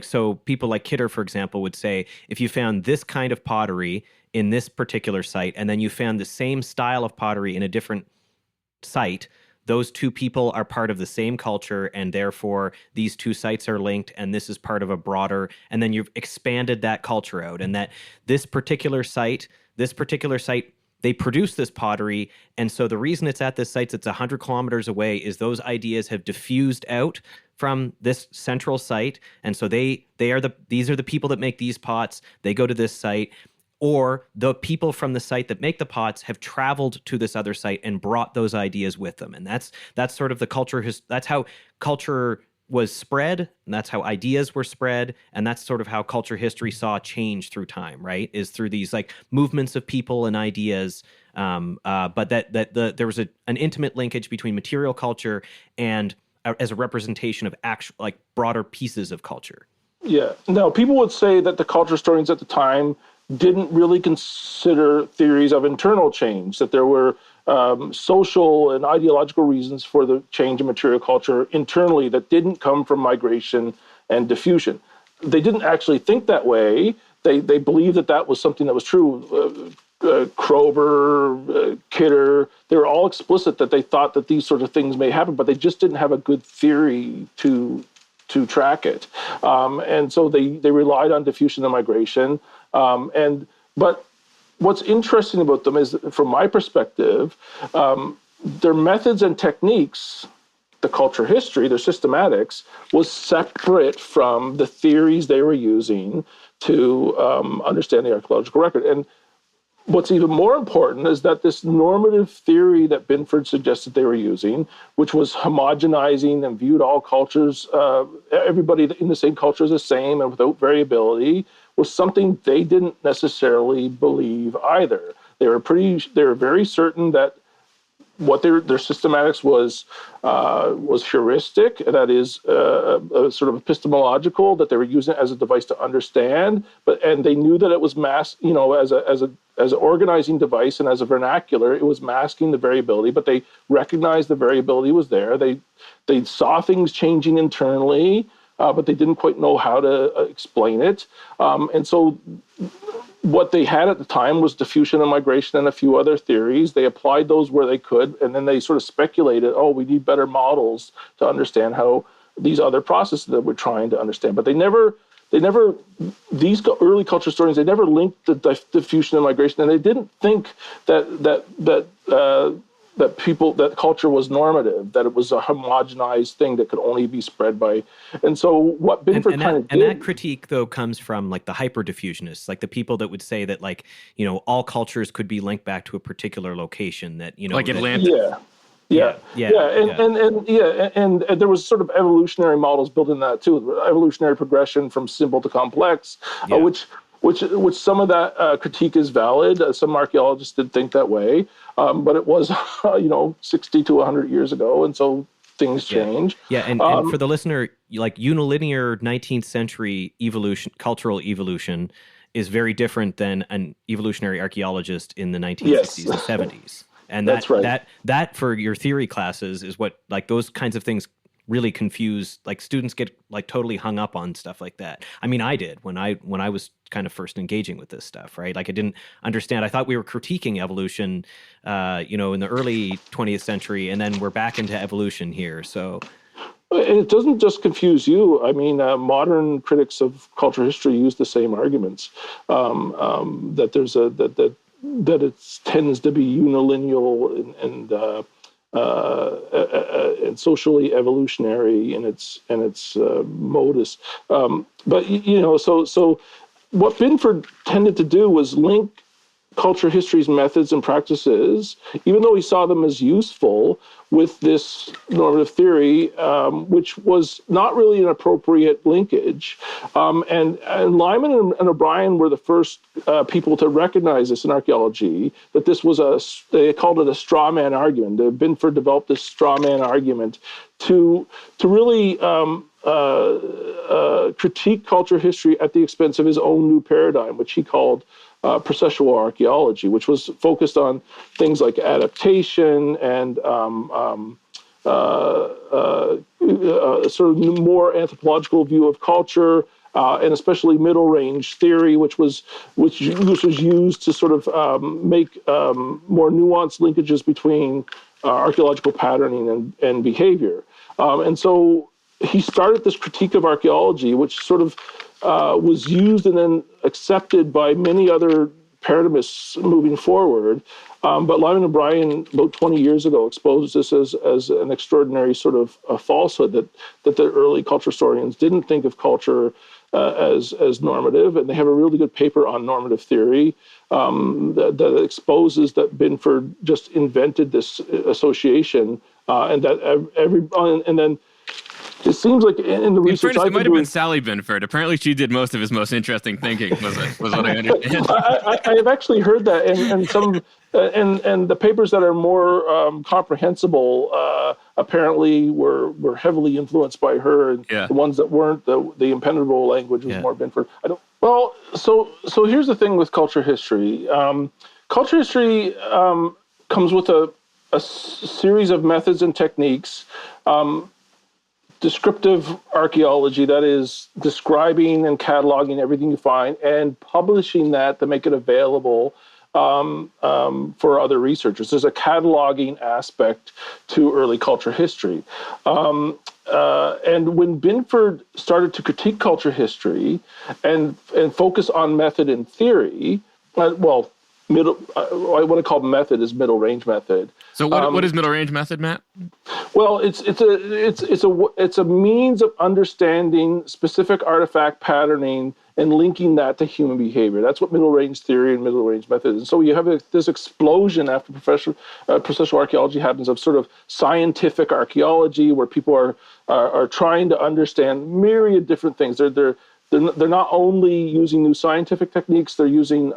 so people like Kidder, for example, would say, if you found this kind of pottery in this particular site, and then you found the same style of pottery in a different site, those two people are part of the same culture, and therefore these two sites are linked, and this is part of a broader, and then you've expanded that culture out, and that this particular site, they produce this pottery, and so the reason it's at this site, it's 100 kilometers away, is those ideas have diffused out from this central site, and so these are the people that make these pots. They go to this site, or the people from the site that make the pots have traveled to this other site and brought those ideas with them, and that's sort of the culture. That's how culture was spread, and that's how ideas were spread, and that's sort of how culture history saw change through time, right? Is through these like movements of people and ideas, but there was an intimate linkage between material culture and as a representation of actual like broader pieces of culture. Yeah. Now, people would say that the culture historians at the time didn't really consider theories of internal change, that there were social and ideological reasons for the change in material culture internally that didn't come from migration and diffusion. They didn't actually think that way. They believed that was something that was true. Kroeber, Kidder, they were all explicit that they thought that these sort of things may happen, but they just didn't have a good theory to track it. And so they relied on diffusion and migration. But what's interesting about them is, from my perspective, their methods and techniques, the culture history, their systematics, was separate from the theories they were using to understand the archaeological record. And what's even more important is that this normative theory that Binford suggested they were using, which was homogenizing and viewed all cultures, everybody in the same culture as the same and without variability, was something they didn't necessarily believe either. They were very certain that what their systematics was heuristic, that is sort of epistemological, that they were using it as a device to understand, and they knew that it was as an organizing device and as a vernacular, it was masking the variability, but they recognized the variability was there. They saw things changing internally, but they didn't quite know how to explain it. And so what they had at the time was diffusion and migration and a few other theories. They applied those where they could, and then they sort of speculated, we need better models to understand how these other processes that we're trying to understand. But these early culture historians, they never linked the diffusion and migration, and they didn't think that culture was normative, that it was a homogenized thing that could only be spread by. And so what Binford kind of did. And that critique, though, comes from like the hyper-diffusionists, like the people that would say that, like, all cultures could be linked back to a particular location, that, like Atlantis. Yeah. And there was sort of evolutionary models built in that too, evolutionary progression from simple to complex, which some of that critique is valid. Some archaeologists did think that way, but it was 60 to 100 years ago, and so things change. And for the listener, like unilinear 19th century cultural evolution is very different than an evolutionary archaeologist in the 1960s and 70s. And that's right. That for your theory classes is what, like, those kinds of things really confuse, like, students get like totally hung up on stuff like that. I mean, I did when I was kind of first engaging with this stuff, right? Like, I didn't understand. I thought we were critiquing evolution, in the early 20th century, and then we're back into evolution here. So, and it doesn't just confuse you. I mean, modern critics of cultural history use the same arguments, that there's that it tends to be unilineal and socially evolutionary in its modus. But so what Binford tended to do was link culture history's methods and practices, even though he saw them as useful, with this normative theory, which was not really an appropriate linkage. And Lyman and O'Brien were the first people to recognize this in archaeology, that this was they called it a straw man argument. Binford developed this straw man argument to really critique culture history at the expense of his own new paradigm, which he called processual archaeology, which was focused on things like adaptation and sort of more anthropological view of culture, and especially middle range theory, which was used to sort of make more nuanced linkages between archaeological patterning and behavior. And so he started this critique of archaeology, which sort of was used and then accepted by many other paradigmists moving forward. But Lyman O'Brien, about 20 years ago, exposed this as an extraordinary sort of falsehood, that the early culture historians didn't think of culture as normative. And they have a really good paper on normative theory that exposes that Binford just invented this association, and that and then it seems like in the research, it might have been Sally Binford. Apparently, she did most of his most interesting thinking. Was what I understand. I have actually heard that, and some and the papers that are more comprehensible apparently were heavily influenced by her, and the ones that weren't, the impenetrable language was more Binford. So here's the thing with culture history. Culture history comes with a series of methods and techniques. Descriptive archaeology, that is describing and cataloging everything you find and publishing that to make it available for other researchers. There's a cataloging aspect to early culture history. And when Binford started to critique culture history and focus on method and theory, what I call method is middle range method. So what is middle range method, Matt? Well, it's a means of understanding specific artifact patterning and linking that to human behavior. That's what middle range theory and middle range method is. And so you have this explosion after processual archaeology happens of sort of scientific archaeology, where people are trying to understand myriad different things. They're not only using new scientific techniques, they're using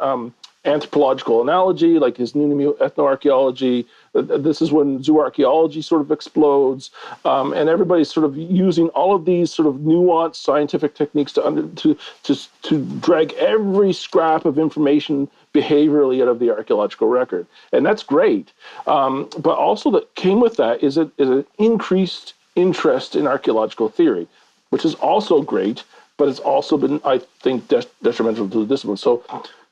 anthropological analogy, like his new ethnoarchaeology. This is when zooarchaeology sort of explodes, and everybody's sort of using all of these sort of nuanced scientific techniques to drag every scrap of information behaviorally out of the archaeological record, and that's great. But also that came with that is an increased interest in archaeological theory, which is also great, but it's also been, I think, detrimental to the discipline.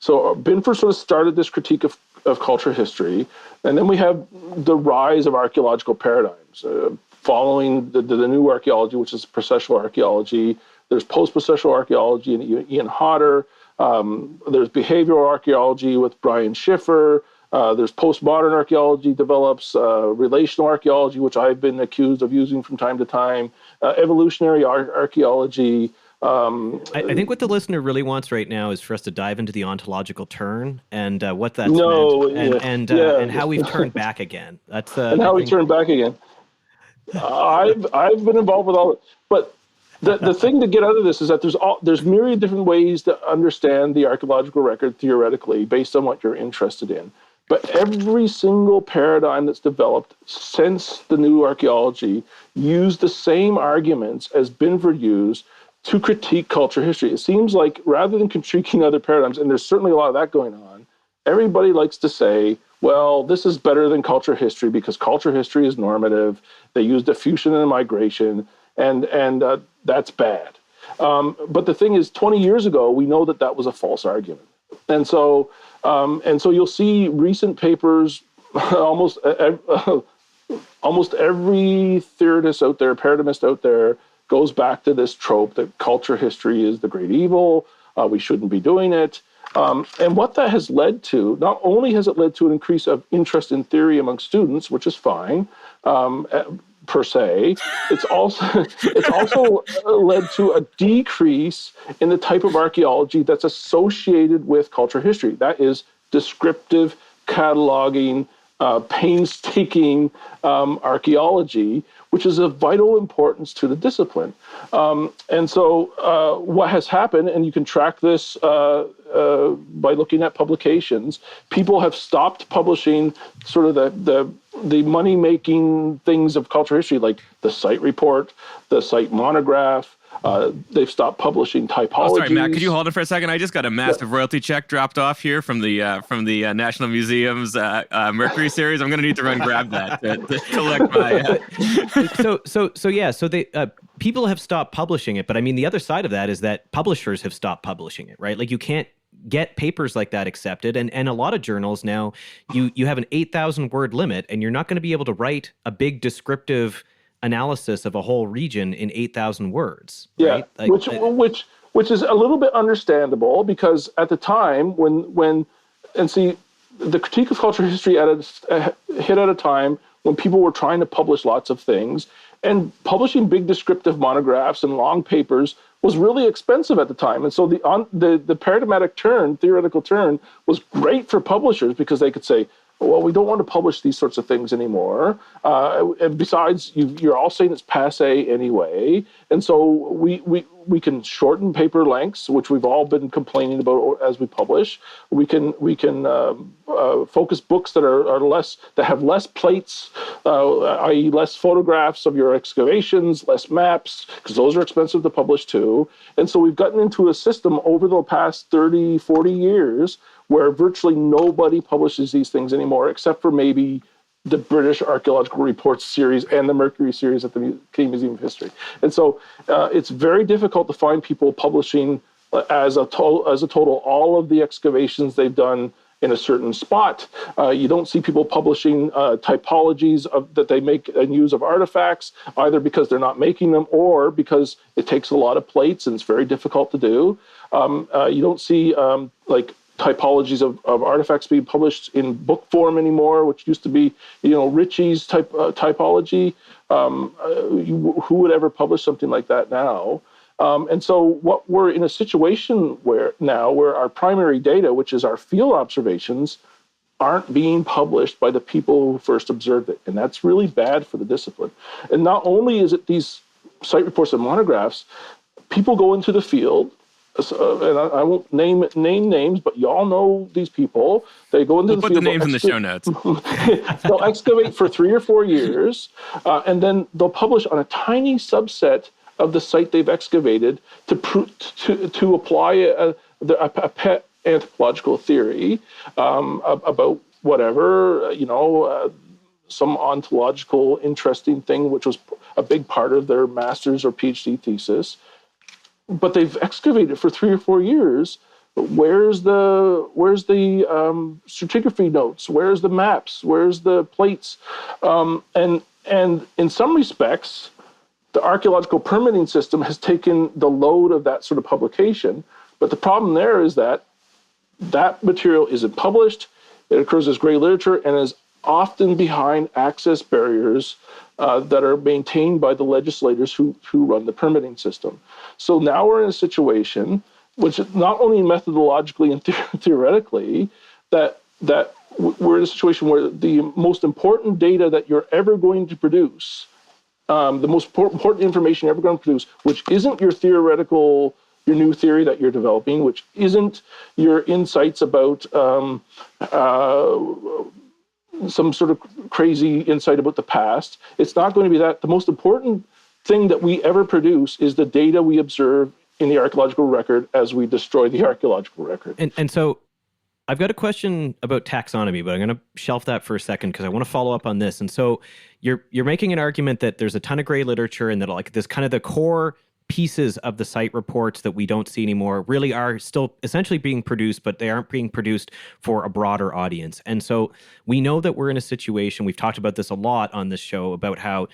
So Binford sort of started this critique of culture history, and then we have the rise of archaeological paradigms following the new archaeology, which is processual archaeology. There's post-processual archaeology and Ian Hodder. There's behavioral archaeology with Brian Schiffer. There's postmodern archaeology develops, relational archaeology, which I've been accused of using from time to time, evolutionary archaeology. I think what the listener really wants right now is for us to dive into the ontological turn and what that's No, meant, yeah, and how we've turned back again. That's and how we turn back again. I've been involved with all, but the thing to get out of this is that there's myriad different ways to understand the archaeological record theoretically based on what you're interested in. But every single paradigm that's developed since the new archaeology used the same arguments as Binford used to critique culture history. It seems like rather than critiquing other paradigms, and there's certainly a lot of that going on, everybody likes to say, well, this is better than culture history because culture history is normative. They use diffusion and migration, and that's bad. But the thing is, 20 years ago, we know that was a false argument. And so you'll see recent papers, almost every theoretist out there, paradigmist out there, goes back to this trope that culture history is the great evil. We shouldn't be doing it. And what that has led to, not only has it led to an increase of interest in theory among students, which is fine, per se, it's also led to a decrease in the type of archaeology that's associated with culture history. That is descriptive, cataloging, painstaking archaeology, which is of vital importance to the discipline. And so what has happened, and you can track this by looking at publications, people have stopped publishing sort of the money-making things of culture history, like the site report, the site monograph. They've stopped publishing typologies. Oh, sorry, Matt. Could you hold it for a second? I just got a massive royalty check dropped off here from the National Museum's Mercury series. I'm going to need to run grab that to collect my. So they people have stopped publishing it, but I mean the other side of that is that publishers have stopped publishing it, right? Like you can't get papers like that accepted, and a lot of journals now you have an 8,000 word limit, and you're not going to be able to write a big descriptive analysis of a whole region in 8,000 words. Right? Yeah, which is a little bit understandable because at the time when the critique of cultural history hit at a time when people were trying to publish lots of things, and publishing big descriptive monographs and long papers was really expensive at the time. And so the paradigmatic turn, theoretical turn, was great for publishers because they could say, well, we don't want to publish these sorts of things anymore. And besides, you're all saying it's passé anyway. And so we can shorten paper lengths, which we've all been complaining about as we publish. We can focus books that have less plates, i.e. less photographs of your excavations, less maps, because those are expensive to publish too. And so we've gotten into a system over the past 30, 40 years where virtually nobody publishes these things anymore, except for maybe the British Archaeological Reports series and the Mercury series at the Canadian Museum of History. And so it's very difficult to find people publishing as a total all of the excavations they've done in a certain spot. You don't see people publishing typologies that they make and use of artifacts, either because they're not making them or because it takes a lot of plates and it's very difficult to do. You don't see typologies of artifacts being published in book form anymore, which used to be, Ritchie's typology. Who would ever publish something like that now? And so what we're in a situation where our primary data, which is our field observations, aren't being published by the people who first observed it. And that's really bad for the discipline. And not only is it these site reports and monographs, people go into the field, and I won't name names, but you all know these people. They go into the field. We'll put the names in the show notes. They'll excavate for 3 or 4 years, and then they'll publish on a tiny subset of the site they've excavated to apply a pet anthropological theory about whatever, some ontological interesting thing, which was a big part of their master's or PhD thesis. But they've excavated for 3 or 4 years. Where's the stratigraphy notes? Where's the maps? Where's the plates? And in some respects, the archaeological permitting system has taken the load of that sort of publication. But the problem there is that material isn't published. It occurs as gray literature and is often behind access barriers that are maintained by the legislators who run the permitting system. So now we're in a situation, which not only methodologically and theoretically, that we're in a situation where the most important data that you're ever going to produce, the most important information you're ever going to produce, which isn't your new theory that you're developing, which isn't your insights about some sort of crazy insight about the past. It's not going to be that. The most important thing that we ever produce is the data we observe in the archaeological record as we destroy the archaeological record. And so I've got a question about taxonomy, but I'm going to shelf that for a second because I want to follow up on this. And so you're making an argument that there's a ton of gray literature and that like this kind of the core pieces of the site reports that we don't see anymore really are still essentially being produced, but they aren't being produced for a broader audience. And so we know that we're in a situation, we've talked about this a lot on this show, about how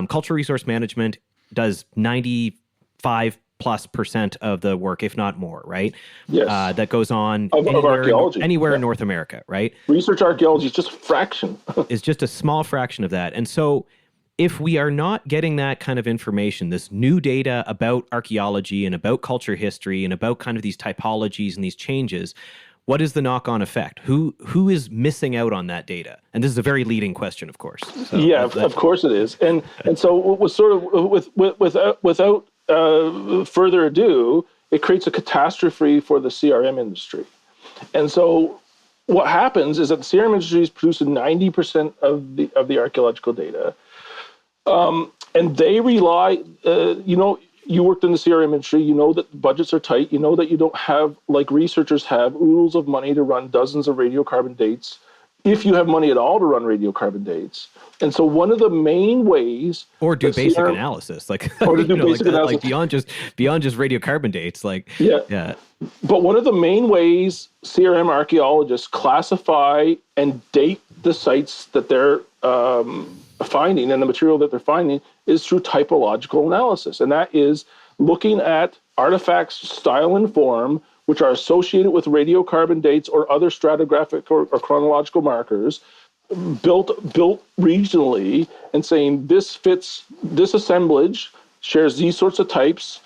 cultural resource management does 95+% of the work, if not more, right? Yes. That goes on of archaeology. Anywhere in North America, right? Research archaeology is just a fraction. It's just a small fraction of that. And so if we are not getting that kind of information, this new data about archaeology and about culture history and about kind of these typologies and these changes, what is the knock-on effect? Who is missing out on that data? And this is a very leading question, of course. So yeah, of course it is. And so it was sort of without further ado, it creates a catastrophe for the CRM industry. And so what happens is that the CRM industry is producing 90% of the archaeological data. And they rely, you worked in the CRM industry, you know that budgets are tight, you know that you don't have, like researchers have, oodles of money to run dozens of radiocarbon dates, if you have money at all to run radiocarbon dates. And so one of the main ways... Or do basic analysis, like, or to do basic analysis. Like beyond just radiocarbon dates, like... Yeah. But one of the main ways CRM archaeologists classify and date the sites that they're finding and the material that they're finding is through typological analysis. And that is looking at artifacts, style and form, which are associated with radiocarbon dates or other stratigraphic or chronological markers, built regionally, and saying this assemblage shares these sorts of types,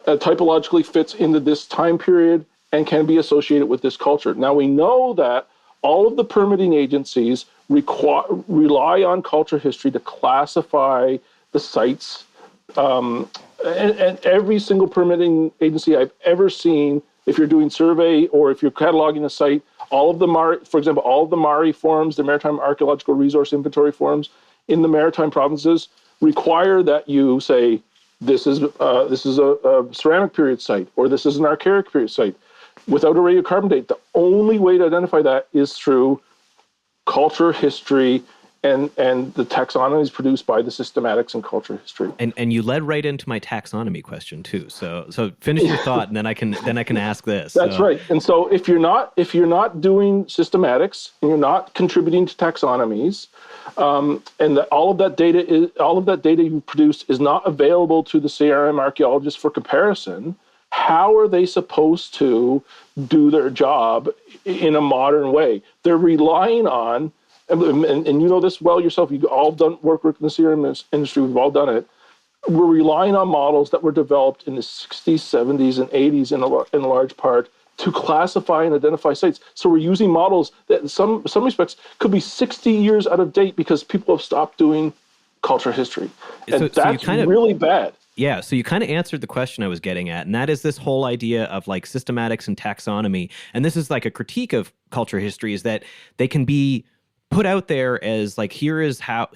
typologically fits into this time period and can be associated with this culture. Now we know that all of the permitting agencies rely on culture history to classify the sites. And every single permitting agency I've ever seen, if you're doing survey or if you're cataloging a site, all of the MARI forms, the Maritime Archaeological Resource Inventory forms in the maritime provinces require that you say, this is a ceramic period site, or this is an archaic period site. Without a radiocarbon date, the only way to identify that is through culture history and the taxonomies produced by the systematics in culture history. And you led right into my taxonomy question too. So finish your thought, and then I can ask this. That's right. And so if you're not doing systematics and you're not contributing to taxonomies, and all of that data you produce is not available to the CRM archaeologists for comparison, how are they supposed to do their job in a modern way? They're relying on, and you know this well yourself, you've all done work in the CRM industry, we've all done it. We're relying on models that were developed in the 60s, 70s, and 80s in a large part to classify and identify sites. So we're using models that in some respects could be 60 years out of date because people have stopped doing culture history. And that's really bad. Yeah, so you kind of answered the question I was getting at, and that is this whole idea of like systematics and taxonomy. And this is like a critique of culture history, is that they can be put out there as like, here is how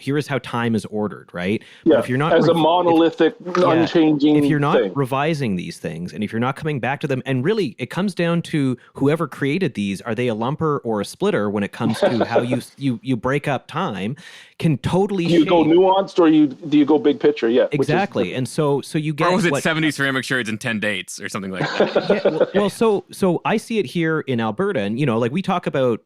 time is ordered, right? Yeah, but if you're not as a monolithic, unchanging if you're not thing. revising these things, and if you're not coming back to them, and really it comes down to whoever created these, are they a lumper or a splitter when it comes to how you break up time, can totally do you go nuanced or do you go big picture? Yeah, exactly. And so you get, or was it 70 ceramic shards and 10 dates or something like that? So I see it here in Alberta, and like we talk about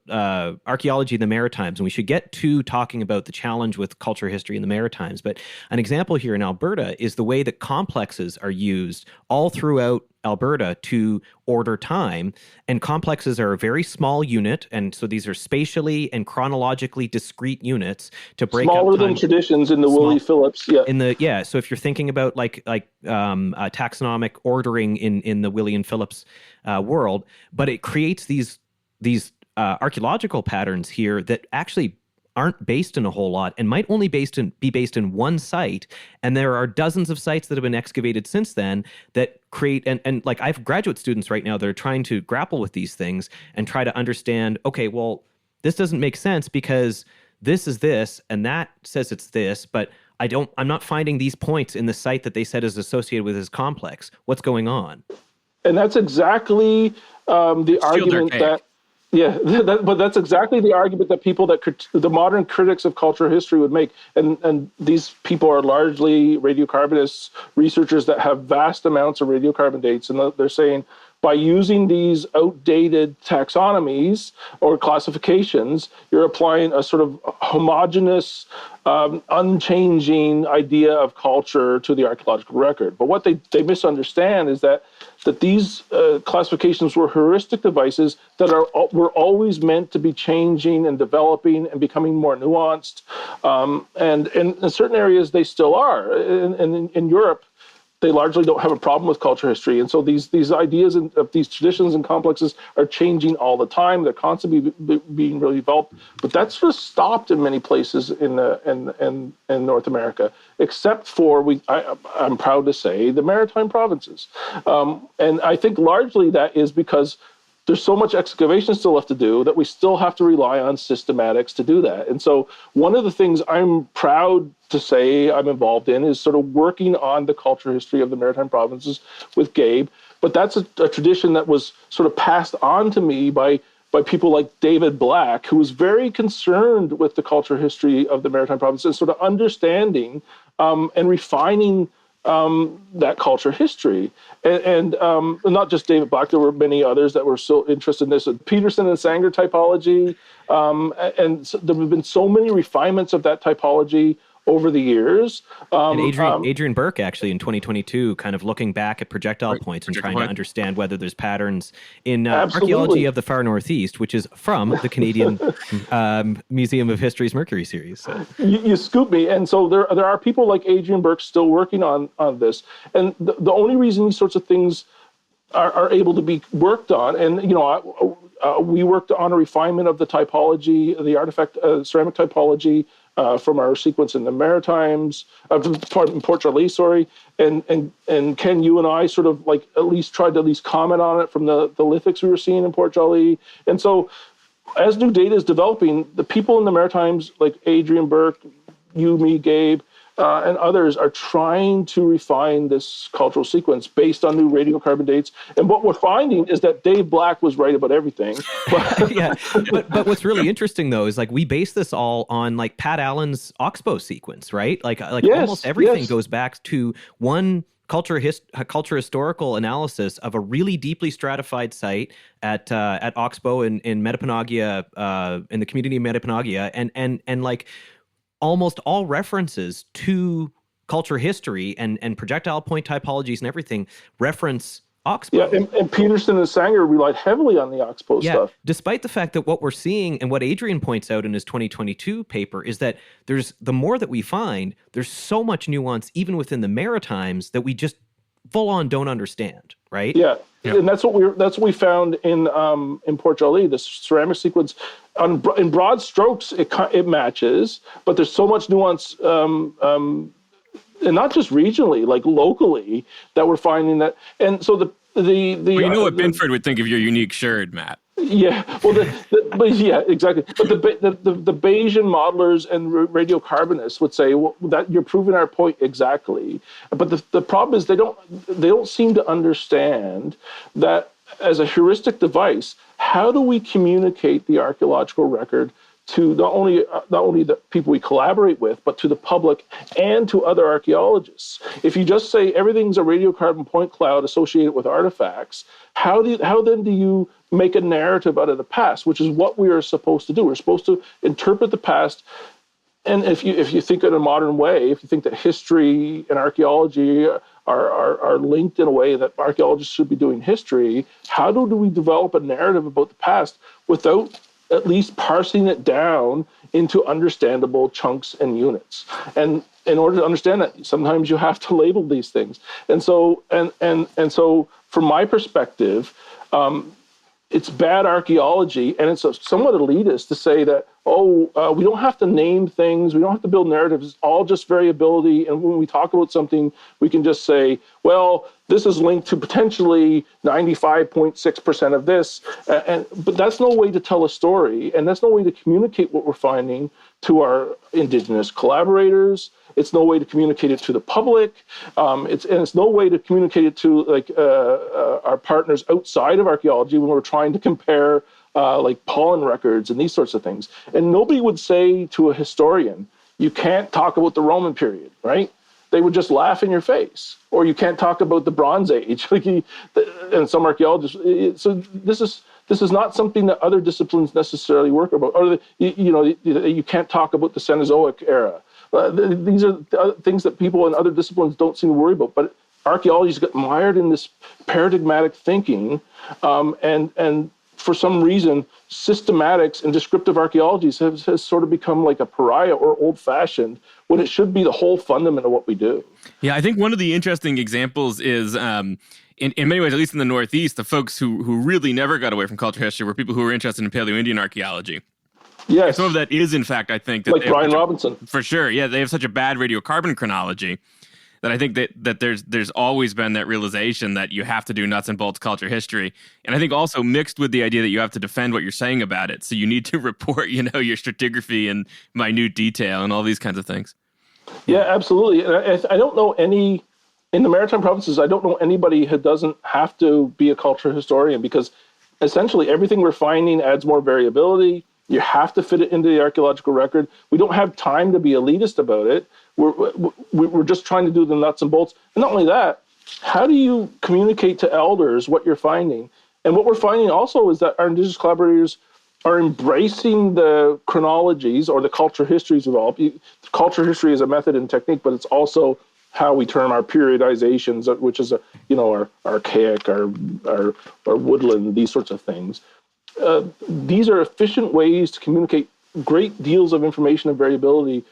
archaeology in the Maritimes. and we should get to talking about the challenge with culture history in the Maritimes. But an example here in Alberta is the way that complexes are used all throughout Alberta to order time. And complexes are a very small unit, and so these are spatially and chronologically discrete units to break smaller up time. than traditions in the Willie Phillips. So if you're thinking about taxonomic ordering in the Willie and Phillips world, but it creates these archaeological patterns here that actually aren't based in a whole lot and might only be based in one site. And there are dozens of sites that have been excavated since then that create, and like I have graduate students right now that are trying to grapple with these things and try to understand, okay, well, this doesn't make sense because this is this and that says it's this, but I'm not finding these points in the site that they said is associated with this complex. What's going on? And that's exactly the argument that, but that's exactly the argument that the modern critics of cultural history would make. And these people are largely radiocarbonists, researchers that have vast amounts of radiocarbon dates. And they're saying, by using these outdated taxonomies or classifications, you're applying a sort of homogeneous, unchanging idea of culture to the archaeological record. But what they misunderstand is that these classifications were heuristic devices that were always meant to be changing and developing and becoming more nuanced. And in certain areas, they still are. In Europe, they largely don't have a problem with culture history. And so these ideas of these traditions and complexes are changing all the time. They're constantly being really developed. But that's just stopped in many places in North America, except for, I'm proud to say, the Maritime provinces. And I think largely that is because there's so much excavation still left to do that we still have to rely on systematics to do that. And so one of the things I'm proud to say I'm involved in is sort of working on the culture history of the Maritime provinces with Gabe. But that's a tradition that was sort of passed on to me by people like David Black, who was very concerned with the culture history of the Maritime provinces, sort of understanding and refining that culture history. And not just David Black, there were many others that were so interested in this. Peterson and Sanger typology. And so there have been so many refinements of that typology over the years. And Adrian Burke, actually, in 2022, kind of looking back at projectile points and trying to understand whether there's patterns in Archaeology of the Far Northeast, which is from the Canadian Museum of History's Mercury series. So. You scoop me. And so there are people like Adrian Burke still working on this. And the only reason these sorts of things are able to be worked on, and, we worked on a refinement of the typology, the artifact ceramic typology, from our sequence in the Maritimes, in Port Joli, and Ken, you and I sort of tried to comment on it from the lithics we were seeing in Port Joli. And so as new data is developing, the people in the Maritimes, like Adrian Burke, you, me, Gabe, and others are trying to refine this cultural sequence based on new radiocarbon dates. And what we're finding is that Dave Black was right about everything. But what's really interesting, though, is we base this all on Pat Allen's Oxbow sequence, right? Yes, almost everything goes back to one culture historical analysis of a really deeply stratified site at Oxbow in Metapanagia, in the community of Metapanagia, and almost all references to culture history and projectile point typologies and everything reference Oxbow. Yeah, and Peterson and Sanger relied heavily on the Oxbow stuff. Despite the fact that what we're seeing and what Adrian points out in his 2022 paper is that the more that we find, there's so much nuance even within the Maritimes that we just full on don't understand, right? Yeah. And that's what we found in Port Joli. The ceramic sequence, in broad strokes, it matches, but there's so much nuance, and not just regionally, locally, that we're finding that. And so what Binford would think of your unique sherd, Matt. Yeah, well, exactly. But the Bayesian modelers and radiocarbonists would say that you're proving our point exactly. But the problem is they don't seem to understand that as a heuristic device, how do we communicate the archaeological record to not only the people we collaborate with, but to the public and to other archaeologists? If you just say everything's a radiocarbon point cloud associated with artifacts, how then do you make a narrative out of the past, which is what we are supposed to do. We're supposed to interpret the past. And if you think in a modern way, if you think that history and archaeology are linked in a way that archaeologists should be doing history, how do we develop a narrative about the past without at least parsing it down into understandable chunks and units? And in order to understand that, sometimes you have to label these things. And so from my perspective, it's bad archaeology, and it's somewhat elitist to say that, we don't have to name things, we don't have to build narratives, it's all just variability, and when we talk about something, we can just say, well, this is linked to potentially 95.6% of this, but that's no way to tell a story, and that's no way to communicate what we're finding to our Indigenous collaborators. It's no way to communicate it to the public. It's no way to communicate it to our partners outside of archaeology when we're trying to compare like pollen records and these sorts of things. And nobody would say to a historian, you can't talk about the Roman period, right? They would just laugh in your face. Or you can't talk about the Bronze Age. And some archaeologists. So this is not something that other disciplines necessarily work about. Or you can't talk about the Cenozoic era. These are things that people in other disciplines don't seem to worry about. But archaeologists get mired in this paradigmatic thinking, and for some reason, systematics and descriptive archaeologies has sort of become like a pariah or old-fashioned when it should be the whole fundament of what we do. Yeah, I think one of the interesting examples is, in many ways, at least in the Northeast, the folks who really never got away from culture history were people who were interested in Paleo-Indian archaeology. Yes. And some of that is, in fact, I think... like Brian Robinson. For sure, yeah. They have such a bad radiocarbon chronology that I think that there's always been that realization that you have to do nuts and bolts culture history. And I think also mixed with the idea that you have to defend what you're saying about it. So you need to report, your stratigraphy and minute detail and all these kinds of things. Yeah, absolutely. And I don't know in the maritime provinces, I don't know anybody who doesn't have to be a culture historian, because essentially everything we're finding adds more variability. You have to fit it into the archaeological record. We don't have time to be elitist about it. We're just trying to do the nuts and bolts. And not only that, how do you communicate to elders what you're finding? And what we're finding also is that our Indigenous collaborators are embracing the chronologies or the culture histories involved. Culture history is a method and technique, but it's also how we term our periodizations, which is our archaic, our woodland, these sorts of things. These are efficient ways to communicate great deals of information and variability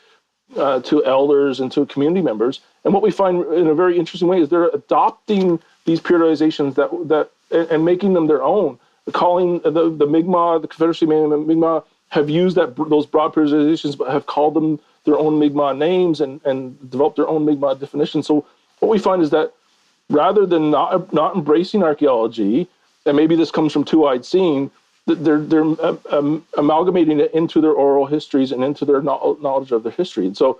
to elders and to community members. And what we find in a very interesting way is they're adopting these periodizations that and making them their own. Calling the Mi'kmaq, the Confederacy and the Mi'kmaq have used those broad periodizations, but have called them their own Mi'kmaq names and developed their own Mi'kmaq definitions. So what we find is that rather than not embracing archaeology, and maybe this comes from two-eyed seeing, they're amalgamating it into their oral histories and into their knowledge of their history. And so,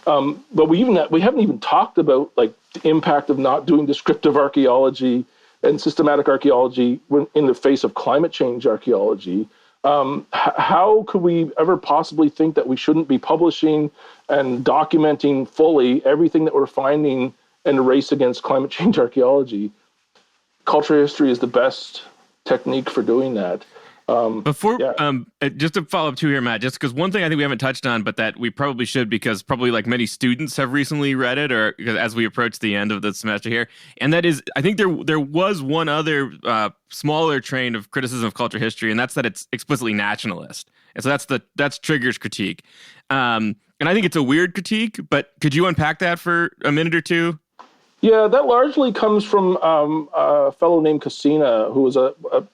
but we haven't even talked about like the impact of not doing descriptive archaeology and systematic archaeology in the face of climate change archaeology. How could we ever possibly think that we shouldn't be publishing and documenting fully everything that we're finding in the race against climate change archaeology? Culture history is the best technique for doing that. Just to follow up too here, Matt, just because one thing I think we haven't touched on, but that we probably should, because probably like many students have recently read it, or as we approach the end of the semester here, and that is, I think there was one other smaller train of criticism of culture history, and that's that it's explicitly nationalist, and so that's Trigger's critique, and I think it's a weird critique. But could you unpack that for a minute or two? Yeah, that largely comes from a fellow named Cassina, who was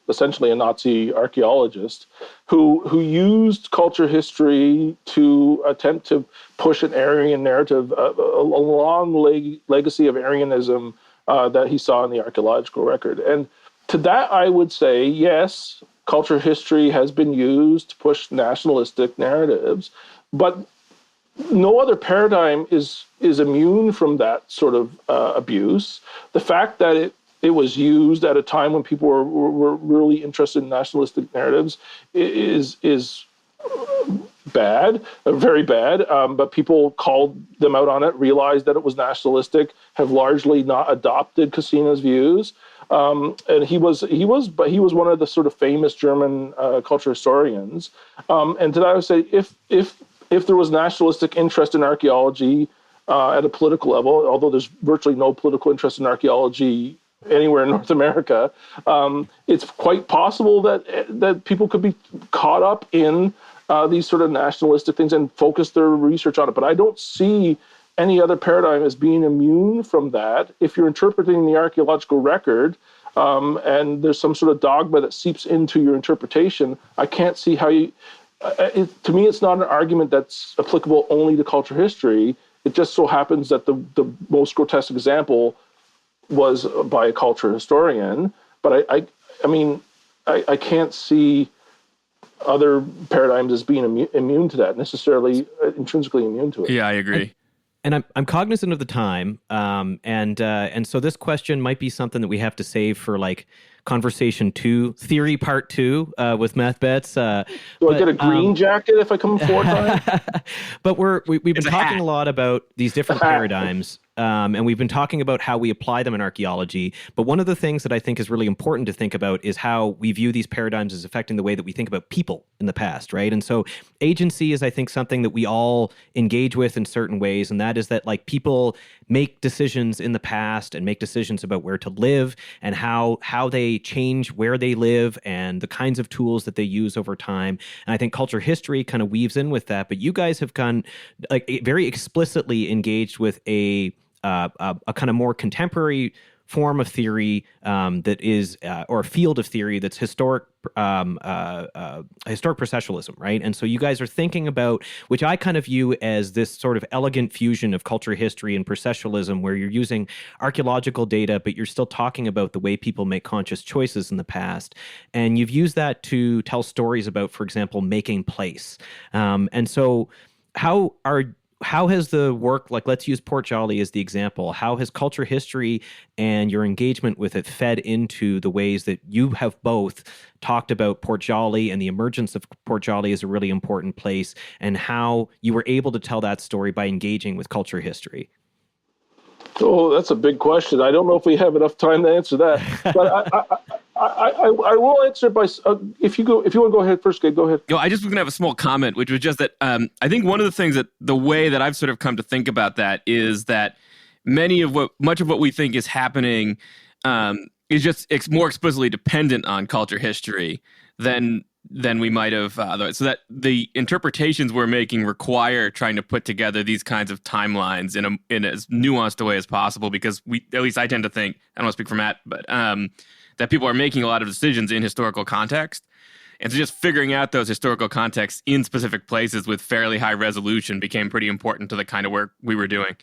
essentially a Nazi archaeologist, who used culture history to attempt to push an Aryan narrative, a long legacy of Aryanism that he saw in the archaeological record. And to that, I would say, yes, culture history has been used to push nationalistic narratives, but no other paradigm is immune from that sort of abuse. The fact that it was used at a time when people were really interested in nationalistic narratives is bad, very bad. But people called them out on it, realized that it was nationalistic, have largely not adopted Cassina's views. and he was one of the sort of famous German culture historians. And today I would say if there was nationalistic interest in archaeology at a political level, although there's virtually no political interest in archaeology anywhere in North America, it's quite possible that people could be caught up in these sort of nationalistic things and focus their research on it. But I don't see any other paradigm as being immune from that. If you're interpreting the archaeological record and there's some sort of dogma that seeps into your interpretation, I can't see how you... to me, it's not an argument that's applicable only to culture history. It just so happens that the most grotesque example was by a culture historian. But I can't see other paradigms as being immune to that, necessarily intrinsically immune to it. Yeah, I agree. And I'm cognizant of the time, and so this question might be something that we have to save for like conversation 2, theory part 2 with Meth Bets. Do I get a green jacket if I come 4 times? But we've been talking a lot about these different paradigms. And we've been talking about how we apply them in archaeology. But one of the things that I think is really important to think about is how we view these paradigms as affecting the way that we think about people in the past, right? And so agency is, I think, something that we all engage with in certain ways. And that is that like people make decisions in the past and make decisions about where to live and how they change where they live and the kinds of tools that they use over time. And I think culture history kind of weaves in with that. But you guys have gone like very explicitly engaged with a kind of more contemporary form of theory that is, or a field of theory that's historic processualism, right? And so you guys are thinking about, which I kind of view as this sort of elegant fusion of culture history and processualism, where you're using archaeological data, but you're still talking about the way people make conscious choices in the past. And you've used that to tell stories about, for example, making place. And so how has the work, like let's use Port Jolly as the example, how has culture history and your engagement with it fed into the ways that you have both talked about Port Jolly and the emergence of Port Jolly as a really important place, and how you were able to tell that story by engaging with culture history? Oh, that's a big question. I don't know if we have enough time to answer that, but I will answer by if you want to go ahead first, Gabe, go ahead. I just was gonna have a small comment, which was just that I think one of the things that the way that I've sort of come to think about that is that much of what we think is happening is just more explicitly dependent on culture history than we might have so that the interpretations we're making require trying to put together these kinds of timelines in as nuanced a way as possible, because at least I tend to think, I don't want to speak for Matt, but that people are making a lot of decisions in historical context. And so just figuring out those historical contexts in specific places with fairly high resolution became pretty important to the kind of work we were doing.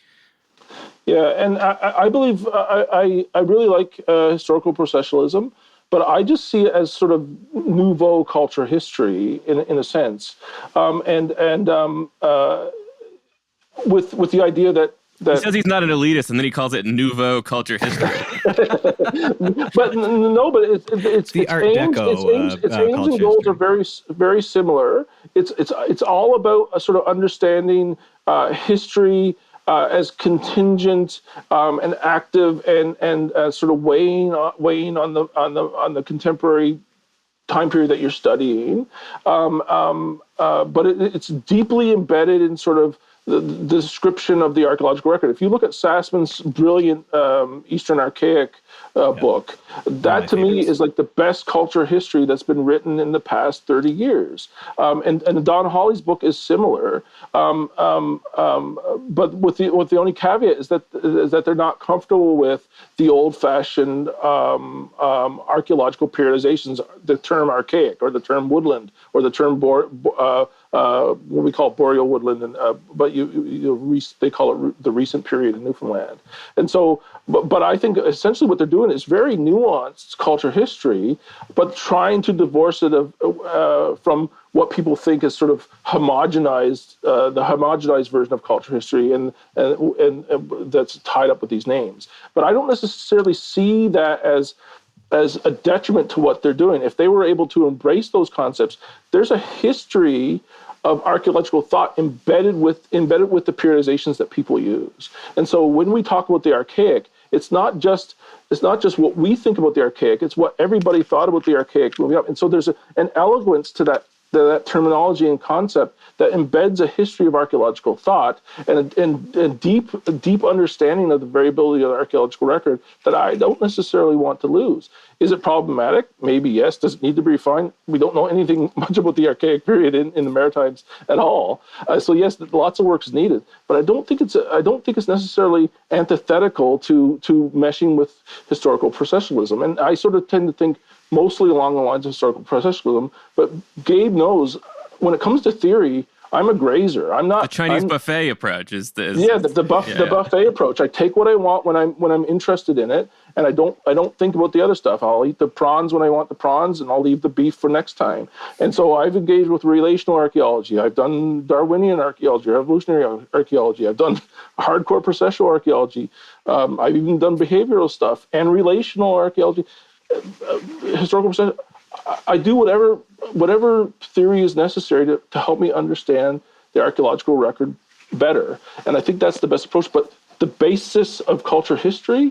Yeah, and I believe I really like historical processualism, but I just see it as sort of nouveau culture history in a sense, and with the idea that he says he's not an elitist, and then he calls it nouveau culture history. but it's the Art Deco. Its aims and goals are very, very similar. It's all about a sort of understanding history as contingent and active and sort of weighing on the contemporary time period that you're studying. But it's deeply embedded in sort of the description of the archaeological record. If you look at Sassman's brilliant Eastern Archaic book, that to me is like the best culture history that's been written in the past 30 years. And Don Hawley's book is similar, but with the only caveat is that they're not comfortable with the old-fashioned archaeological periodizations, the term archaic or the term woodland or the term what we call boreal woodland, but they call it the recent period in Newfoundland. And so, but I think essentially what they're doing is very nuanced culture history, but trying to divorce it from what people think is sort of homogenized, the homogenized version of culture history, and that's tied up with these names. But I don't necessarily see that as a detriment to what they're doing. If they were able to embrace those concepts, there's a history of archaeological thought embedded with the periodizations that people use. And so when we talk about the archaic, It's not just what we think about the archaic. It's what everybody thought about the archaic moving up. And so there's an eloquence to that terminology and concept that embeds a history of archaeological thought and a deep understanding of the variability of the archaeological record that I don't necessarily want to lose. Is it problematic? Maybe yes. Does it need to be refined? We don't know anything much about the archaic period in the Maritimes at all. So yes, lots of work is needed, but I don't think it's necessarily antithetical to meshing with historical processualism. And I sort of tend to think mostly along the lines of historical processualism. But Gabe knows when it comes to theory, I'm a grazer. I'm not the Chinese buffet approach. The buffet approach. I take what I want when I'm interested in it, and I don't think about the other stuff. I'll eat the prawns when I want the prawns, and I'll leave the beef for next time. And so I've engaged with relational archaeology. I've done Darwinian archaeology, evolutionary archaeology. I've done hardcore processual archaeology. I've even done behavioral stuff and relational archaeology. Historical process. I do whatever theory is necessary to help me understand the archaeological record better, and I think that's the best approach. But the basis of culture history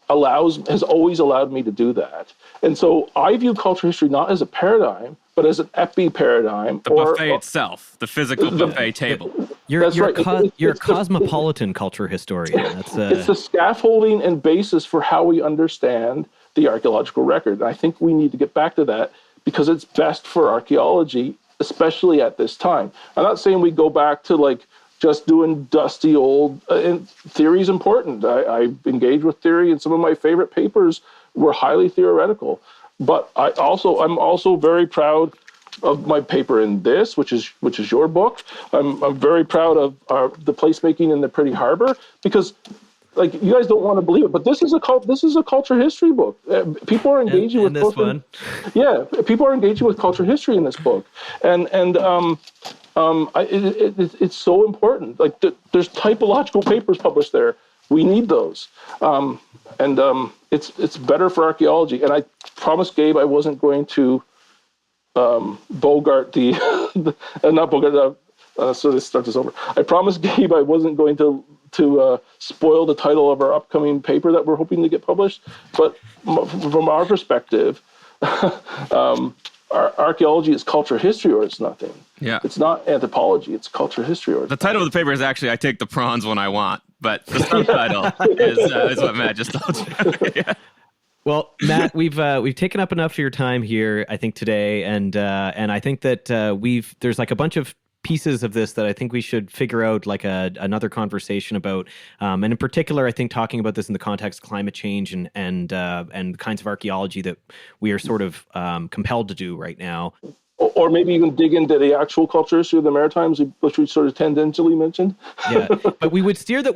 has always allowed me to do that, and so I view culture history not as a paradigm, but as an epi-paradigm. The buffet itself, the physical buffet table. You're a cosmopolitan culture historian. It's the scaffolding and basis for how we understand the archaeological record. And I think we need to get back to that because it's best for archaeology, especially at this time. I'm not saying we go back to just doing dusty old, and theory is important. I've engaged with theory, and some of my favorite papers were highly theoretical. But I'm also very proud of my paper in this, which is your book. I'm very proud of the placemaking in the Pretty Harbor, because you guys don't want to believe it, but this is a culture history book. People are engaging with this one. Yeah, people are engaging with culture history in this book, and it's so important. There's typological papers published there. We need those, it's better for archaeology. And I promised Gabe I wasn't going to bogart not bogart. So let's start this over. I promised Gabe I wasn't going to spoil the title of our upcoming paper that we're hoping to get published. But from our perspective, archaeology is culture history or it's nothing. Yeah. It's not anthropology, it's culture history. The title of the paper is actually I Take the Prawns When I Want, but the subtitle is what Matt just told you. Yeah. Well, Matt, we've taken up enough of your time here, I think, today, and I think that there's a bunch of pieces of this that I think we should figure out another conversation about, and in particular, I think talking about this in the context of climate change and the kinds of archaeology that we are sort of compelled to do right now. Or maybe you can dig into the actual culture history of the Maritimes, which we sort of tangentially mentioned. Yeah, but we would steer the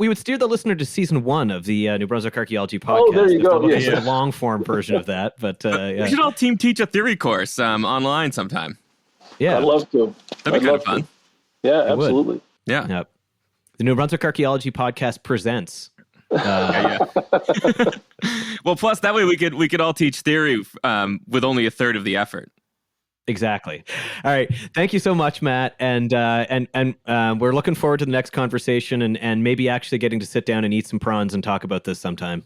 listener to season 1 of the New Brunswick Archaeology podcast. Oh, there you go. The long form version of that. But we should all team teach a theory course online sometime. Yeah, I'd love to. That'd be kind of fun. Yeah, absolutely. Yeah. Yep. The New Brunswick Archaeology podcast presents. Yeah. Well, plus that way we could all teach theory with only a third of the effort. Exactly. All right. Thank you so much, Matt. And we're looking forward to the next conversation and maybe actually getting to sit down and eat some prawns and talk about this sometime.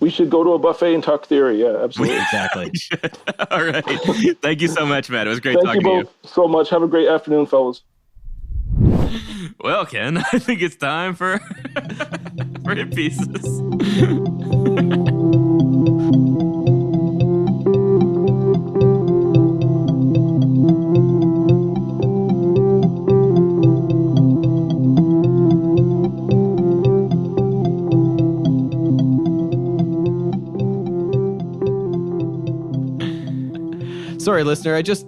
We should go to a buffet and talk theory. Yeah, absolutely. Exactly. All right. Thank you so much, Matt. It was great talking to you. Thank you both so much. Have a great afternoon, fellas. Well, Ken, I think it's time for hit pieces. Sorry, listener. I just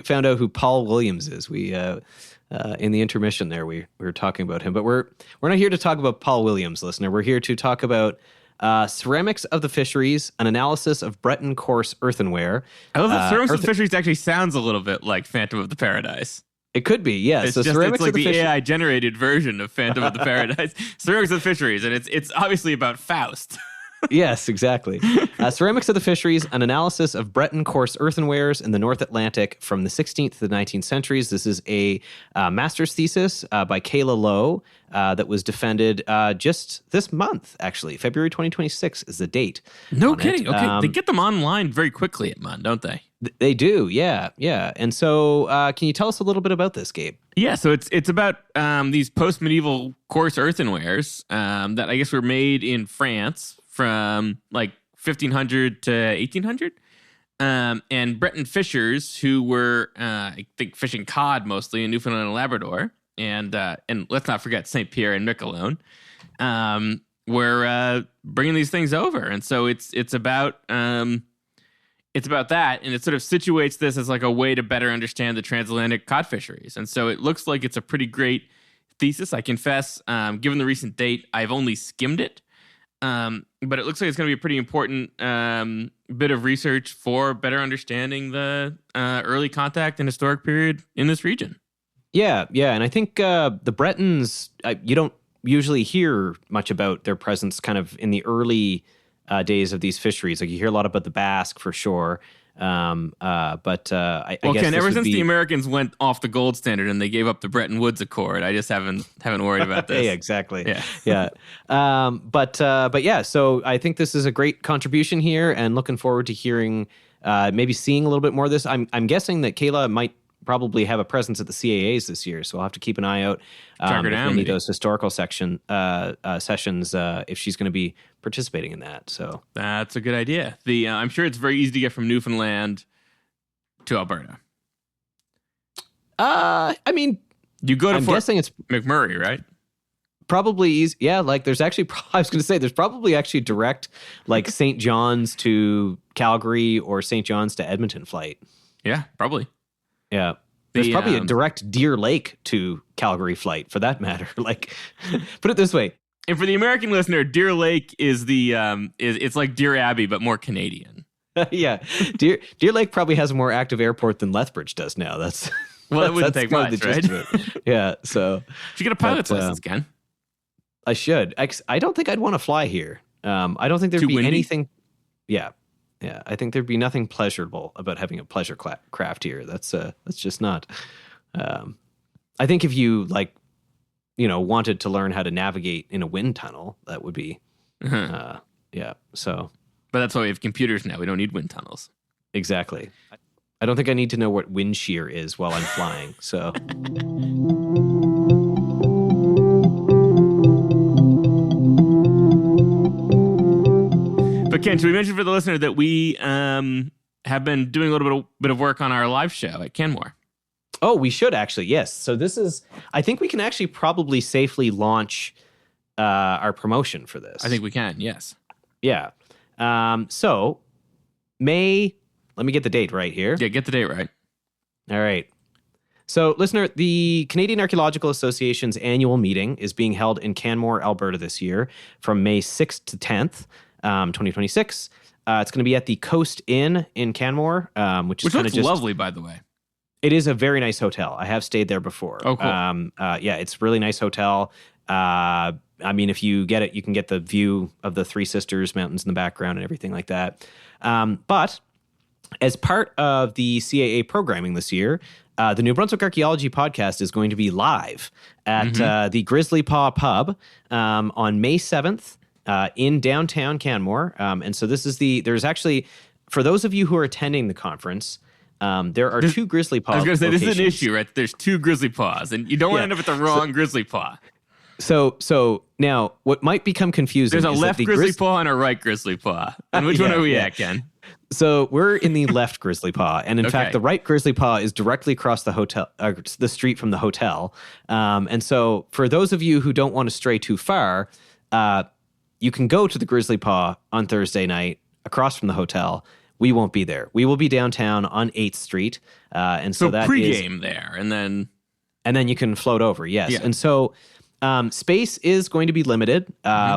found out who Paul Williams is. We in the intermission there we were talking about him, but we're not here to talk about Paul Williams, listener. We're here to talk about ceramics of the fisheries, an analysis of Breton coarse earthenware. I love that ceramics of the fisheries actually sounds a little bit like Phantom of the Paradise. It could be, yeah. It's like the AI generated version of Phantom of the Paradise. Ceramics of the fisheries, and it's obviously about Faust. Yes, exactly. Ceramics of the Fisheries, an analysis of Breton coarse earthenwares in the North Atlantic from the 16th to the 19th centuries. This is a master's thesis by Kayla Lowe that was defended just this month, actually. February 2026 is the date. No kidding. Okay, they get them online very quickly at Munn, don't they? They do, yeah. And so can you tell us a little bit about this, Gabe? Yeah, so it's about these post-medieval coarse earthenwares that I guess were made in France from like 1500 to 1800. And Breton fishers who were, I think, fishing cod mostly in Newfoundland and Labrador, and let's not forget St. Pierre and Miquelon, were bringing these things over. And so it's about that, and it sort of situates this as like a way to better understand the transatlantic cod fisheries. And so it looks like it's a pretty great thesis. I confess, given the recent date, I've only skimmed it. But it looks like it's going to be a pretty important bit of research for better understanding the early contact and historic period in this region. Yeah. And I think the Bretons, you don't usually hear much about their presence kind of in the early days of these fisheries. Like you hear a lot about the Basque for sure. I guess Ken, ever since the Americans went off the gold standard and they gave up the Bretton Woods Accord, I just haven't worried about this. Yeah, exactly. Yeah. But yeah, so I think this is a great contribution here, and looking forward to hearing, maybe seeing a little bit more of this. I'm guessing that Kayla might probably have a presence at the CAAs this year, so I'll have to keep an eye out if any of those historical sessions if she's going to be participating in that. So that's a good idea. I'm sure it's very easy to get from Newfoundland to Alberta. I mean, you go to I'm guessing it's McMurray, right? Probably easy. Yeah, like there's actually, I was going to say, there's probably actually direct like St. John's to Calgary or St. John's to Edmonton flight. Yeah, probably. Yeah. There's probably a direct Deer Lake to Calgary flight for that matter. Like, put it this way. And for the American listener, Deer Lake is it's like Deer Abbey, but more Canadian. Yeah. Deer Lake probably has a more active airport than Lethbridge does now. It wouldn't take much, right? Yeah, so. You get a pilot's license, Ken. I should. I don't think I'd want to fly here. I don't think there'd be anything. Yeah. Yeah, I think there'd be nothing pleasurable about having a pleasure craft here. That's just not. I think if you wanted to learn how to navigate in a wind tunnel, that would be. Yeah. So. But that's why we have computers now. We don't need wind tunnels. Exactly. I don't think I need to know what wind shear is while I'm flying. So. But Ken, should we mention for the listener that we have been doing a little bit of work on our live show at Canmore? Oh, we should actually, yes. So I think we can actually probably safely launch our promotion for this. I think we can, yes. Yeah. So let me get the date right here. Yeah, get the date right. All right. So, listener, the Canadian Archaeological Association's annual meeting is being held in Canmore, Alberta this year from May 6th to 10th. 2026. It's going to be at the Coast Inn in Canmore, which looks just lovely, by the way. It is a very nice hotel. I have stayed there before. Oh, cool. Yeah, it's a really nice hotel. I mean, if you get it, you can get the view of the Three Sisters Mountains in the background and everything like that. But as part of the CAA programming this year, the New Brunswick Archaeology podcast is going to be live at the Grizzly Paw Pub on May 7th. In downtown Canmore. And so there's actually, for those of you who are attending the conference, there are two Grizzly Paw I was going to say, locations. This is an issue, right? There's two Grizzly Paws, and you don't want to end up with the wrong Grizzly Paw. So now, what might become confusing There's a is left Grizzly Paw and a right Grizzly Paw. And which one are we at, Ken? So we're in the left Grizzly Paw, and in fact, the right Grizzly Paw is directly across the street from the hotel. And so for those of you who don't want to stray too far, you can go to the Grizzly Paw on Thursday night across from the hotel. We won't be there. We will be downtown on 8th Street. And so that pregame there, and then you can float over, yes. Yeah. And so space is going to be limited.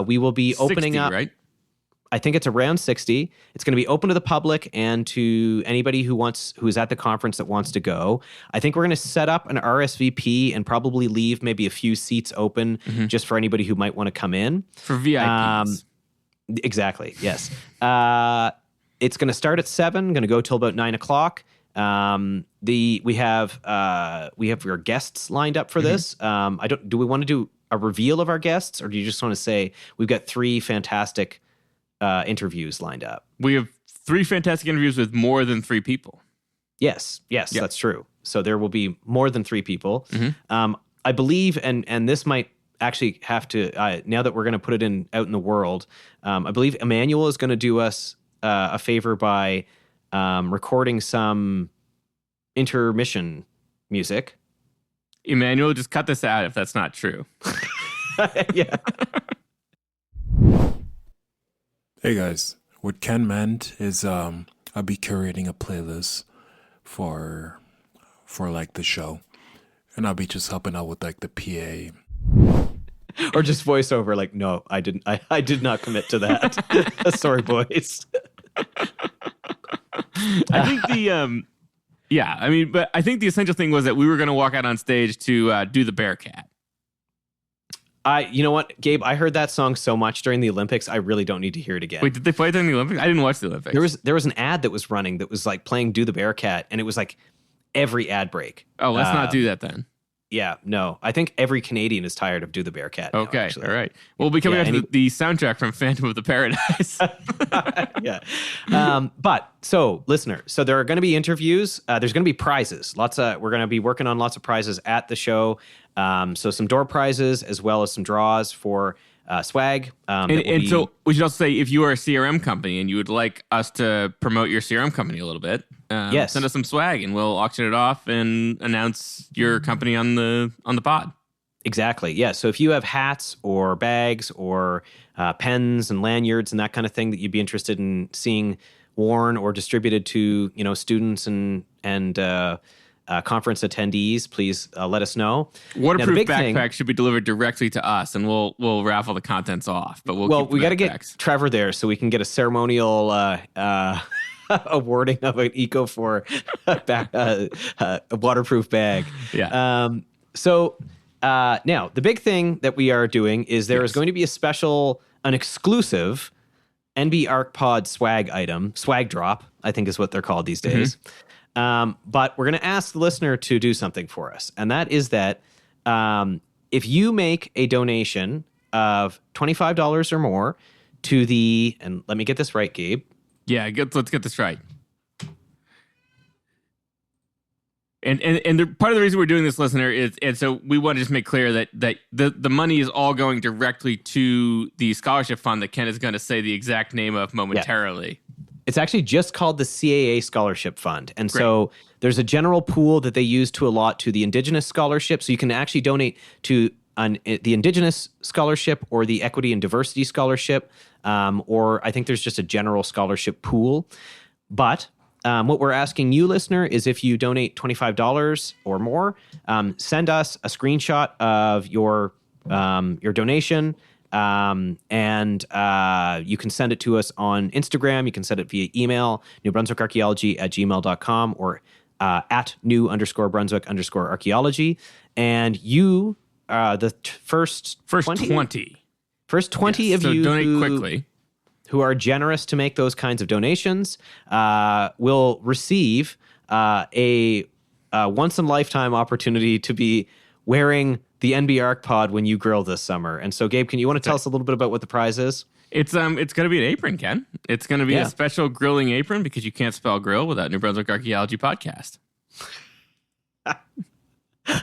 We will be opening 60, up. Right? I think it's around 60. It's going to be open to the public and to anybody who's at the conference that wants to go. I think we're going to set up an RSVP and probably leave maybe a few seats open just for anybody who might want to come in. For VIPs. Exactly. Yes. It's going to start at 7. Going to go till about 9 o'clock. We have your guests lined up for this. Do we want to do a reveal of our guests, or do you just want to say we've got 3 fantastic interviews lined up? We have 3 fantastic interviews with more than 3 people. Yes, Yep. that's true. So there will be more than 3 people. I believe, and this might actually have to, now that we're going to put it out in the world, I believe Emanuel is going to do us a favor by recording some intermission music. Emanuel, just cut this out if that's not true. Yeah. Hey guys, what Ken meant is I'll be curating a playlist for like the show, and I'll be just helping out with like the PA. Or just voiceover, like, no, I didn't. I did not commit to that. Sorry, boys. I think but I think the essential thing was that we were going to walk out on stage to do the Bear Cat. You know what, Gabe? I heard that song so much during the Olympics. I really don't need to hear it again. Wait, did they play it during the Olympics? I didn't watch the Olympics. There was an ad that was running that was like playing "Do the Bear Cat," and it was like every ad break. Oh, let's not do that then. Yeah, no. I think every Canadian is tired of "Do the Bear Cat." Okay, all right. We'll be coming out to the soundtrack from Phantom of the Paradise. Yeah. But so, listener, so there are going to be interviews. There's going to be prizes. We're going to be working on lots of prizes at the show. So some door prizes as well as some draws for swag. So we should also say, if you are a CRM company and you would like us to promote your CRM company a little bit, yes, send us some swag and we'll auction it off and announce your company on the pod. Exactly. Yeah. So if you have hats or bags or pens and lanyards and that kind of thing that you'd be interested in seeing worn or distributed to, students and conference attendees, please let us know. Waterproof backpacks should be delivered directly to us, and we'll raffle the contents off. But we got to get Trevor there so we can get a ceremonial awarding of an Eco4 a waterproof bag. Yeah. Now the big thing that we are doing is there is going to be an exclusive NB ArcPod swag drop, I think is what they're called these days. But we're going to ask the listener to do something for us. And that is that if you make a donation of $25 or more to and let me get this right, Gabe. Yeah, let's get this right. And part of the reason we're doing this, listener, is, and so we want to just make clear that the money is all going directly to the scholarship fund that Ken is going to say the exact name of momentarily. Yeah. It's actually just called the CAA Scholarship Fund. And so there's a general pool that they use to allot to the Indigenous Scholarship. So you can actually donate to the Indigenous Scholarship or the Equity and Diversity Scholarship, or I think there's just a general scholarship pool. But what we're asking you, listener, is if you donate $25 or more, send us a screenshot of your donation. And you can send it to us on Instagram. You can send it via email, newbrunswickarchaeology@gmail.com or at new_Brunswick_archaeology. And you, the first 20? First 20 yes, of so you donate quickly, who are generous to make those kinds of donations, will receive a once-in-a-lifetime opportunity to be wearing the NB Arc Pod when you grill this summer. And so, Gabe, can you want to tell us a little bit about what the prize is? It's going to be an apron, Ken. It's going to be a special grilling apron because you can't spell grill without New Brunswick Archaeology Podcast.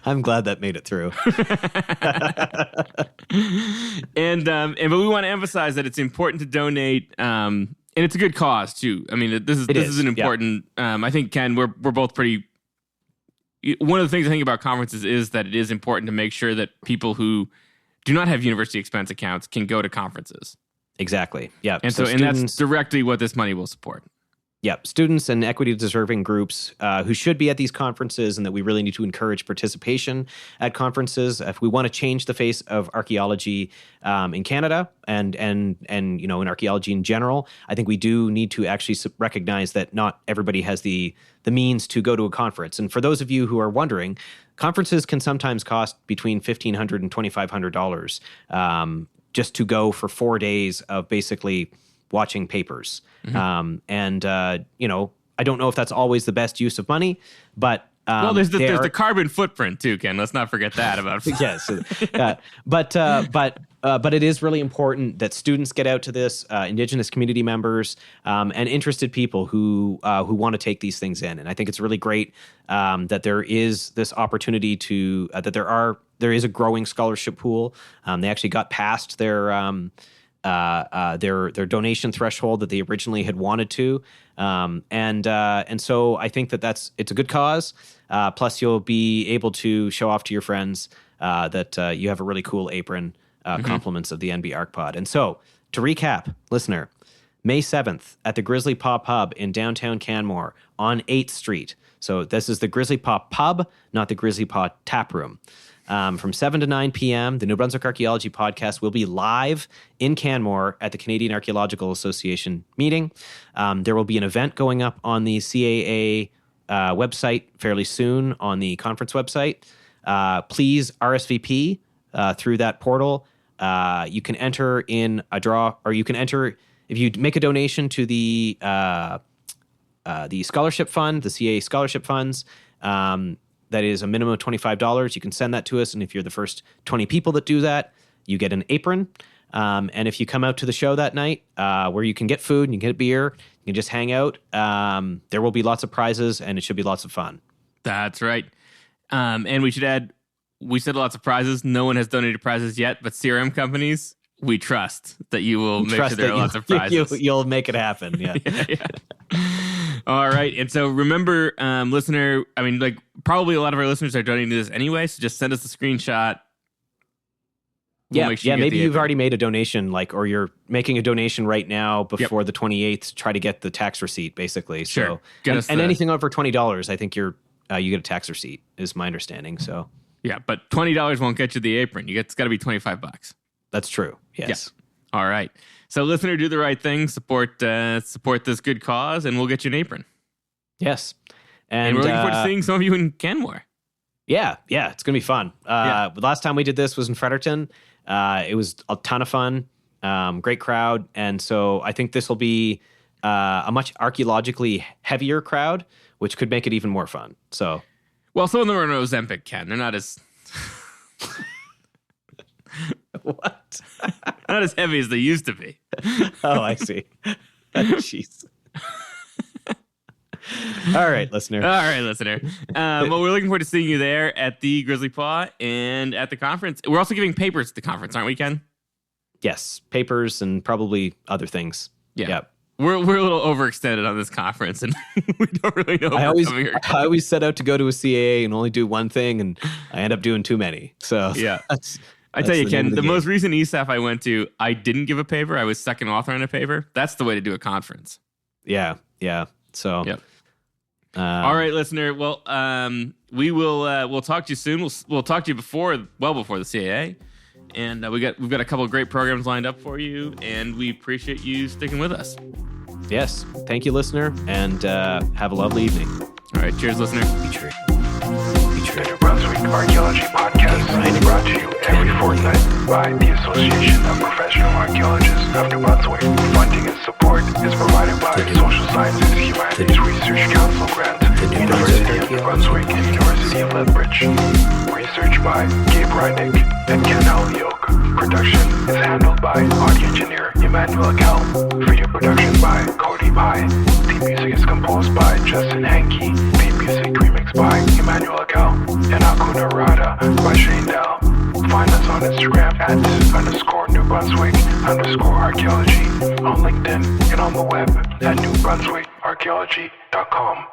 I'm glad that made it through. But we want to emphasize that it's important to donate, and it's a good cause too. I mean, this is an important. Yeah. I think, Ken, we're both pretty. One of the things I think about conferences is that it is important to make sure that people who do not have university expense accounts can go to conferences. Exactly. Yeah. And so that's directly what this money will support. Yeah. Students and equity deserving groups who should be at these conferences, and that we really need to encourage participation at conferences. If we want to change the face of archaeology in Canada and in archaeology in general, I think we do need to actually recognize that not everybody has the means to go to a conference. And for those of you who are wondering, conferences can sometimes cost between $1,500 and $2,500 just to go for 4 days of basically watching papers. You know, I don't know if that's always the best use of money, but well, there's the carbon footprint too, Ken. Let's not forget that about. Yes, but it is really important that students get out to this, Indigenous community members, and interested people who want to take these things in. And I think it's really great that there is this opportunity to that there is a growing scholarship pool. They actually got past their donation threshold that they originally had wanted to, and so I think that it's a good cause. Plus, you'll be able to show off to your friends that you have a really cool apron. Compliments of the NB ArcPod. And so, to recap, listener, May 7th at the Grizzly Paw Pub in downtown Canmore on 8th Street. So this is the Grizzly Paw Pub, not the Grizzly Paw Tap Room. From 7 to 9 p.m., the New Brunswick Archaeology Podcast will be live in Canmore at the Canadian Archaeological Association meeting. There will be an event going up on the CAA website fairly soon on the conference website. Please RSVP through that portal. You can enter in a draw, or you can enter if you make a donation to the scholarship fund, the CAA scholarship funds. That is a minimum of $25. You can send that to us, and if you're the first 20 people that do that, you get an apron. And if you come out to the show that night, where you can get food and you can get beer, you can just hang out. There will be lots of prizes, and it should be lots of fun. That's right. And we should add, we said lots of prizes. No one has donated prizes yet, but CRM companies, we trust that you will make sure there are lots of prizes. You'll make it happen. Yeah. Yeah. All right. And so remember, listener, I mean, like probably a lot of our listeners are donating to this anyway. So just send us a screenshot. We'll maybe you've already made a donation, or you're making a donation right now before the 28th to try to get the tax receipt, basically. Sure. So, and anything over $20, I think you get a tax receipt, is my understanding. So yeah, but $20 won't get you the apron. It's got to be $25. That's true. Yes. Yeah. All right. So, listener, do the right thing. Support this good cause, and we'll get you an apron. Yes. And we're looking forward to seeing some of you in Canmore. Yeah, it's going to be fun. The last time we did this was in Fredericton. It was a ton of fun, great crowd. And so I think this will be a much archaeologically heavier crowd, which could make it even more fun. So, well, some of them are no Ozempic, Ken. They're not as... What? Not as heavy as they used to be. Oh, I see. Jeez. All right, listener. Well, we're looking forward to seeing you there at the Grizzly Paw and at the conference. We're also giving papers at the conference, aren't we, Ken? Yes, papers and probably other things. Yeah. We're a little overextended on this conference, and we don't really know. I always set out to go to a CAA and only do one thing, and I end up doing too many. So yeah. I tell you, Ken, the most recent ESAF I went to, I didn't give a paper. I was second author on a paper. That's the way to do a conference. Yeah. So, yep. All right, listener. Well, we'll talk to you soon. We'll talk to you before the CAA, and we've got a couple of great programs lined up for you, and we appreciate you sticking with us. Yes, thank you, listener, and have a lovely evening. All right, cheers, listener. Featuring The New Brunswick Archaeology Podcast is brought to you every fortnight by the Association of Professional Archaeologists of New Brunswick. Funding and support is provided by Social Sciences Humanities Research Council grant, University of New Brunswick and University of Lethbridge. Research by Gabriel and Emanuel. Production is handled by audio engineer Emanuel Akel. Video production by Cody. Theme music is composed by Justin Hankey. Theme music remixed by Emanuel Akel. And Hakuna Rada by Shane Dell. Find us on Instagram at _New Brunswick _archaeology, on LinkedIn, and on the web at newbrunswickarchaeology.com.